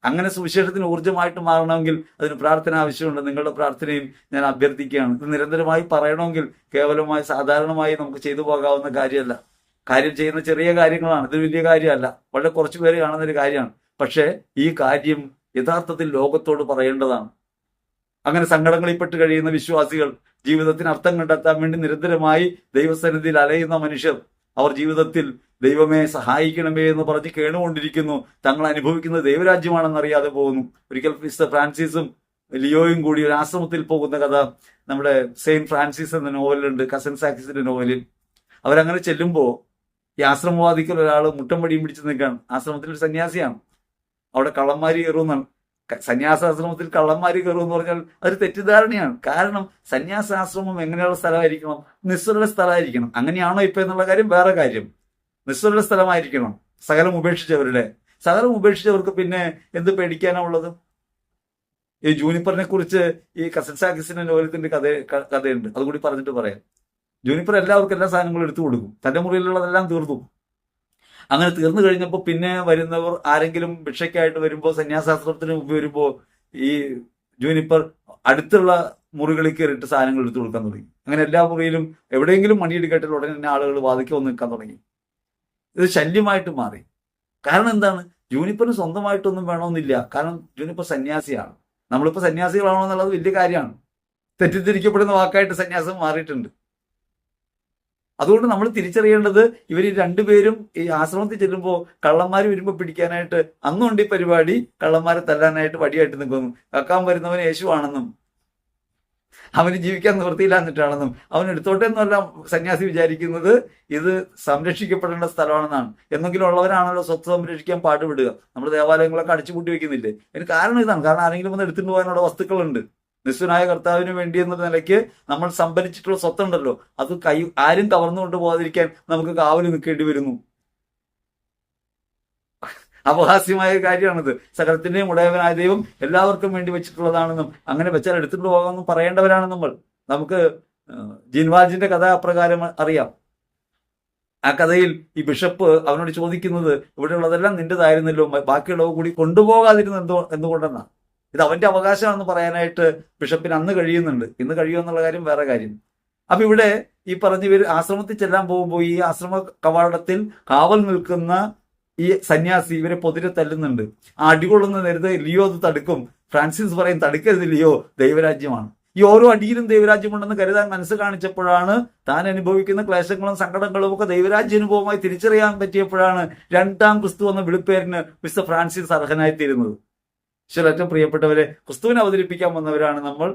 അങ്ങനെ സുവിശേഷത്തിന് ഊർജ്ജമായിട്ട് മാറണമെങ്കിൽ അതിന് പ്രാർത്ഥന ആവശ്യമുണ്ട്. നിങ്ങളുടെ പ്രാർത്ഥനയും ഞാൻ അഭ്യർത്ഥിക്കുകയാണ്. ഇത് നിരന്തരമായി പറയണമെങ്കിൽ കേവലമായി സാധാരണമായി നമുക്ക് ചെയ്തു പോകാവുന്ന കാര്യമല്ല. കാര്യം ചെയ്യുന്ന ചെറിയ കാര്യങ്ങളാണ്. ഇത് വലിയ കാര്യമല്ല, വളരെ കുറച്ചു പേര് കാണുന്നൊരു കാര്യമാണ്. പക്ഷേ ഈ കാര്യം യഥാർത്ഥത്തിൽ ലോകത്തോട് പറയേണ്ടതാണ്. അങ്ങനെ സങ്കടങ്ങളിൽപ്പെട്ട് കഴിയുന്ന വിശ്വാസികൾ, ജീവിതത്തിന് അർത്ഥം കണ്ടെത്താൻ വേണ്ടി നിരന്തരമായി ദൈവസന്നിധിയിൽ അലയുന്ന മനുഷ്യർ, അവർ ജീവിതത്തിൽ ദൈവമേ സഹായിക്കണമേ എന്ന് പറഞ്ഞ് കേണുകൊണ്ടിരിക്കുന്നു. തങ്ങൾ അനുഭവിക്കുന്നത് ദൈവരാജ്യമാണെന്ന് അറിയാതെ പോകുന്നു. ഒരിക്കൽ മിസ്റ്റർ ഫ്രാൻസിസും ലിയോയും കൂടി ഒരു ആശ്രമത്തിൽ പോകുന്ന കഥ നമ്മുടെ സെയിന്റ് ഫ്രാൻസിസ് എന്ന നോവലുണ്ട്, കസൻ സാക്സിന്റെ നോവലിൽ. അവരങ്ങനെ ചെല്ലുമ്പോൾ ഈ ആശ്രമവാദിക്കൽ ഒരാൾ മുട്ടം വടിയും പിടിച്ച് നിൽക്കുകയാണ്. ആശ്രമത്തിൽ ഒരു സന്യാസിയാണ്. അവിടെ കള്ളന്മാരി കയറുമെന്നാണ്. സന്യാസാശ്രമത്തിൽ കള്ളന്മാരി കയറുമെന്ന് പറഞ്ഞാൽ അതൊരു തെറ്റിദ്ധാരണയാണ്. കാരണം സന്യാസാശ്രമം എങ്ങനെയുള്ള സ്ഥലമായിരിക്കണം? നിസ്വരുടെ സ്ഥലമായിരിക്കണം. അങ്ങനെയാണോ ഇപ്പൊ എന്നുള്ള കാര്യം വേറെ കാര്യം. നിസ്വരുടെ സ്ഥലമായിരിക്കണം. സകലം ഉപേക്ഷിച്ചവർക്ക് പിന്നെ എന്ത് പേടിക്കാനാ ഉള്ളത്? ഈ ജൂനിപ്പറിനെ കുറിച്ച് ഈ കസൻസാക്കിസിന്റെ നോവലത്തിന്റെ കഥയുണ്ട്. അതുകൂടി പറഞ്ഞിട്ട് പറയാം. ജൂനിപ്പർ എല്ലാവർക്കും എല്ലാ സാധനങ്ങളും എടുത്തു കൊടുക്കും. തന്റെ മുറിയിലുള്ളതെല്ലാം തീർന്നു. അങ്ങനെ തീർന്നു കഴിഞ്ഞപ്പോൾ പിന്നെ വരുന്നവർ ആരെങ്കിലും ഭിക്ഷയ്ക്കായിട്ട് വരുമ്പോൾ, സന്യാസാശ്രമത്തിന് മുമ്പ് വരുമ്പോൾ ഈ ജൂനിപ്പർ അടുത്തുള്ള മുറികളിൽ കയറിയിട്ട് സാധനങ്ങൾ എടുത്തു കൊടുക്കാൻ തുടങ്ങി. അങ്ങനെ എല്ലാ മുറിയിലും എവിടെയെങ്കിലും മണിയെടുക്കട്ടിൽ ഉടനെ തന്നെ ആളുകൾ വാതിക്ക് വന്ന് നിൽക്കാൻ തുടങ്ങി. ഇത് ശല്യമായിട്ട് മാറി. കാരണം എന്താണ്? ജൂനിപ്പറിന് സ്വന്തമായിട്ടൊന്നും വേണമെന്നില്ല. കാരണം ജൂനിപ്പർ സന്യാസിയാണ്. നമ്മളിപ്പോൾ സന്യാസികളാണോ എന്നുള്ളത് വലിയ കാര്യമാണ്. തെറ്റിദ്ധരിക്കപ്പെടുന്ന വാക്കായിട്ട് സന്യാസം മാറിയിട്ടുണ്ട്. അതുകൊണ്ട് നമ്മൾ തിരിച്ചറിയേണ്ടത്, ഇവർ രണ്ടുപേരും ഈ ആശ്രമത്തിൽ ചെല്ലുമ്പോൾ കള്ളന്മാർ വരുമ്പോൾ പിടിക്കാനായിട്ട് അന്നുണ്ട് ഈ പരിപാടി. കള്ളന്മാരെ തല്ലാനായിട്ട് വടിയായിട്ട് നിൽക്കുന്നു. കക്കാൻ വരുന്നവൻ യേശുവാണെന്നും അവന് ജീവിക്കാൻ നിവൃത്തിയില്ല എന്നിട്ടാണെന്നും അവൻ എടുത്തോട്ടെ എന്നല്ല സന്യാസി വിചാരിക്കുന്നത്. ഇത് സംരക്ഷിക്കപ്പെടേണ്ട സ്ഥലമാണെന്നാണ്. എന്തെങ്കിലും ഉള്ളവരാണല്ലോ സ്വത്ത് സംരക്ഷിക്കാൻ പാടുപെടുക. നമ്മുടെ ദേവാലയങ്ങളൊക്കെ അടിച്ചുപൂട്ടി വെക്കുന്നില്ലേ? അതിന് കാരണം ഇതാണ്. കാരണം ആരെങ്കിലും വന്ന് എടുത്തിട്ട് പോകാനുള്ള വസ്തുക്കളുണ്ട്. നിസ്വനായ കർത്താവിന് വേണ്ടി എന്ന നിലയ്ക്ക് നമ്മൾ സംഭരിച്ചിട്ടുള്ള സ്വത്തുണ്ടല്ലോ, അത് ആരും കവർന്നുകൊണ്ട് പോകാതിരിക്കാൻ നമുക്ക് കാവല് നിൽക്കേണ്ടി വരുന്നു. അപഹാസ്യമായ കാര്യമാണിത്. സകലത്തിന്റെയും ഉടയവനായ ദൈവം എല്ലാവർക്കും വേണ്ടി വെച്ചിട്ടുള്ളതാണെന്നും അങ്ങനെ വെച്ചാൽ എടുത്തിട്ട് പോകാമെന്നും പറയേണ്ടവരാണ് നമ്മൾ. നമുക്ക് ജിൻവാജിന്റെ കഥ അപ്രകാരം അറിയാം. ആ കഥയിൽ ഈ ബിഷപ്പ് അവനോട് ചോദിക്കുന്നത്, ഇവിടെയുള്ളതെല്ലാം നിന്റേതായിരുന്നല്ലോ, ബാക്കിയുള്ളവ കൂടി കൊണ്ടുപോകാതിരുന്നത് എന്തുകൊണ്ടെന്നാണ്. ഇത് അവന്റെ അവകാശമാണെന്ന് പറയാനായിട്ട് ബിഷപ്പിന് അന്ന് കഴിയുന്നുണ്ട്. ഇന്ന് കഴിയുമെന്നുള്ള കാര്യം വേറെ കാര്യം. അപ്പൊ ഇവിടെ ഈ പറഞ്ഞ ആശ്രമത്തിൽ ചെല്ലാൻ പോകുമ്പോൾ ഈ ആശ്രമ കവാടത്തിൽ കാവൽ നിൽക്കുന്ന ഈ സന്യാസി ഇവരെ പൊതിരെ തല്ലുന്നുണ്ട്. ആ അടികൊള്ളുന്ന നേരത്തെ ലിയോ അത് തടുക്കും. ഫ്രാൻസിസ് പറയും, തടുക്കരുത് ലിയോ, ദൈവരാജ്യമാണ്. ഈ ഓരോ അടിയിലും ദൈവരാജ്യമുണ്ടെന്ന് കരുതാൻ മനസ്സ് കാണിച്ചപ്പോഴാണ്, താൻ അനുഭവിക്കുന്ന ക്ലേശങ്ങളും സങ്കടങ്ങളും ഒക്കെ ദൈവരാജ്യ അനുഭവമായി തിരിച്ചറിയാൻ പറ്റിയപ്പോഴാണ് രണ്ടാം ക്രിസ്തു എന്ന വിളിപ്പേരിന് മിസ്റ്റർ ഫ്രാൻസിസ് അർഹനായിത്തീരുന്നത്. ഏറ്റവും പ്രിയപ്പെട്ടവരെ, ക്രിസ്തുവിനെ അവതരിപ്പിക്കാൻ വന്നവരാണ് നമ്മൾ.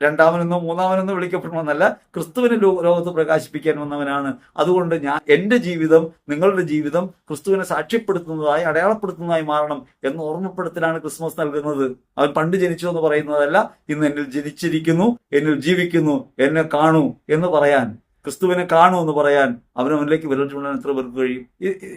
രണ്ടാമനെന്നോ മൂന്നാമനെന്നോ വിളിക്കപ്പെടണമെന്നല്ല, ക്രിസ്തുവിനെ ലോകത്ത് പ്രകാശിപ്പിക്കാൻ വന്നവനാണ്. അതുകൊണ്ട് എന്റെ ജീവിതം നിങ്ങളുടെ ജീവിതം ക്രിസ്തുവിനെ സാക്ഷ്യപ്പെടുത്തുന്നതായി അടയാളപ്പെടുത്തുന്നതായി മാറണം എന്ന ഓർമ്മപ്പെടുത്തലാണ് ക്രിസ്മസ് നൽകുന്നത്. അവൻ പണ്ട് ജനിച്ചു എന്ന് പറയുന്നതല്ല, ഇന്ന് എന്നിൽ ജനിച്ചിരിക്കുന്നു, എന്നിൽ ജീവിക്കുന്നു, എന്നെ കാണൂ എന്ന് പറയാൻ, ക്രിസ്തുവിനെ കാണൂ എന്ന് പറയാൻ അവനവനിലേക്ക് വിരൽ ചൂണ്ടാൻ എത്ര പേർക്ക് കഴിയും?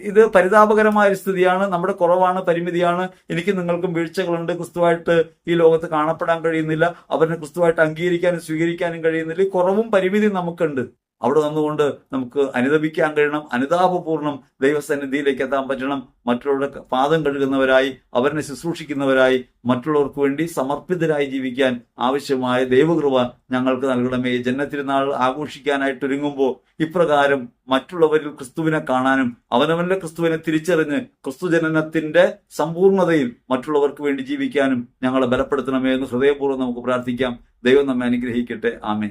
ഇത് പരിതാപകരമായ ഒരു സ്ഥിതിയാണ്. നമ്മുടെ കുറവാണ്, പരിമിതിയാണ്. എനിക്കും നിങ്ങൾക്കും വീഴ്ചകളുണ്ട്. ക്രിസ്തുവായിട്ട് ഈ ലോകത്ത് കാണപ്പെടാൻ കഴിയുന്നില്ല. അവനെ ക്രിസ്തുവായിട്ട് അംഗീകരിക്കാനും സ്വീകരിക്കാനും കഴിയുന്നില്ല. ഈ കുറവും പരിമിതിയും നമുക്കുണ്ട്. അവിടെ നിന്നുകൊണ്ട് നമുക്ക് അനുതപിക്കാൻ കഴിയണം. അനുതാപപൂർണ്ണം ദൈവസന്നിധിയിലേക്ക് എത്താൻ പറ്റണം. മറ്റുള്ളവരുടെ പാദം കഴുകുന്നവരായി, അവരെ ശുശ്രൂഷിക്കുന്നവരായി, മറ്റുള്ളവർക്ക് വേണ്ടി സമർപ്പിതരായി ജീവിക്കാൻ ആവശ്യമായ ദൈവകൃപ ഞങ്ങൾക്ക് നൽകണമേ. ജന്മത്തിരുന്നാൾ ആഘോഷിക്കാനായിട്ട് ഒരുങ്ങുമ്പോൾ ഇപ്രകാരം മറ്റുള്ളവരിൽ ക്രിസ്തുവിനെ കാണാനും അവനവന്റെ ക്രിസ്തുവിനെ തിരിച്ചറിഞ്ഞ് ക്രിസ്തുജനനത്തിന്റെ സമ്പൂർണ്ണതയിൽ മറ്റുള്ളവർക്ക് വേണ്ടി ജീവിക്കാനും ഞങ്ങളെ ബലപ്പെടുത്തണമേ എന്ന് ഹൃദയപൂർവ്വം നമുക്ക് പ്രാർത്ഥിക്കാം. ദൈവം നമ്മെ അനുഗ്രഹിക്കട്ടെ. ആമേൻ.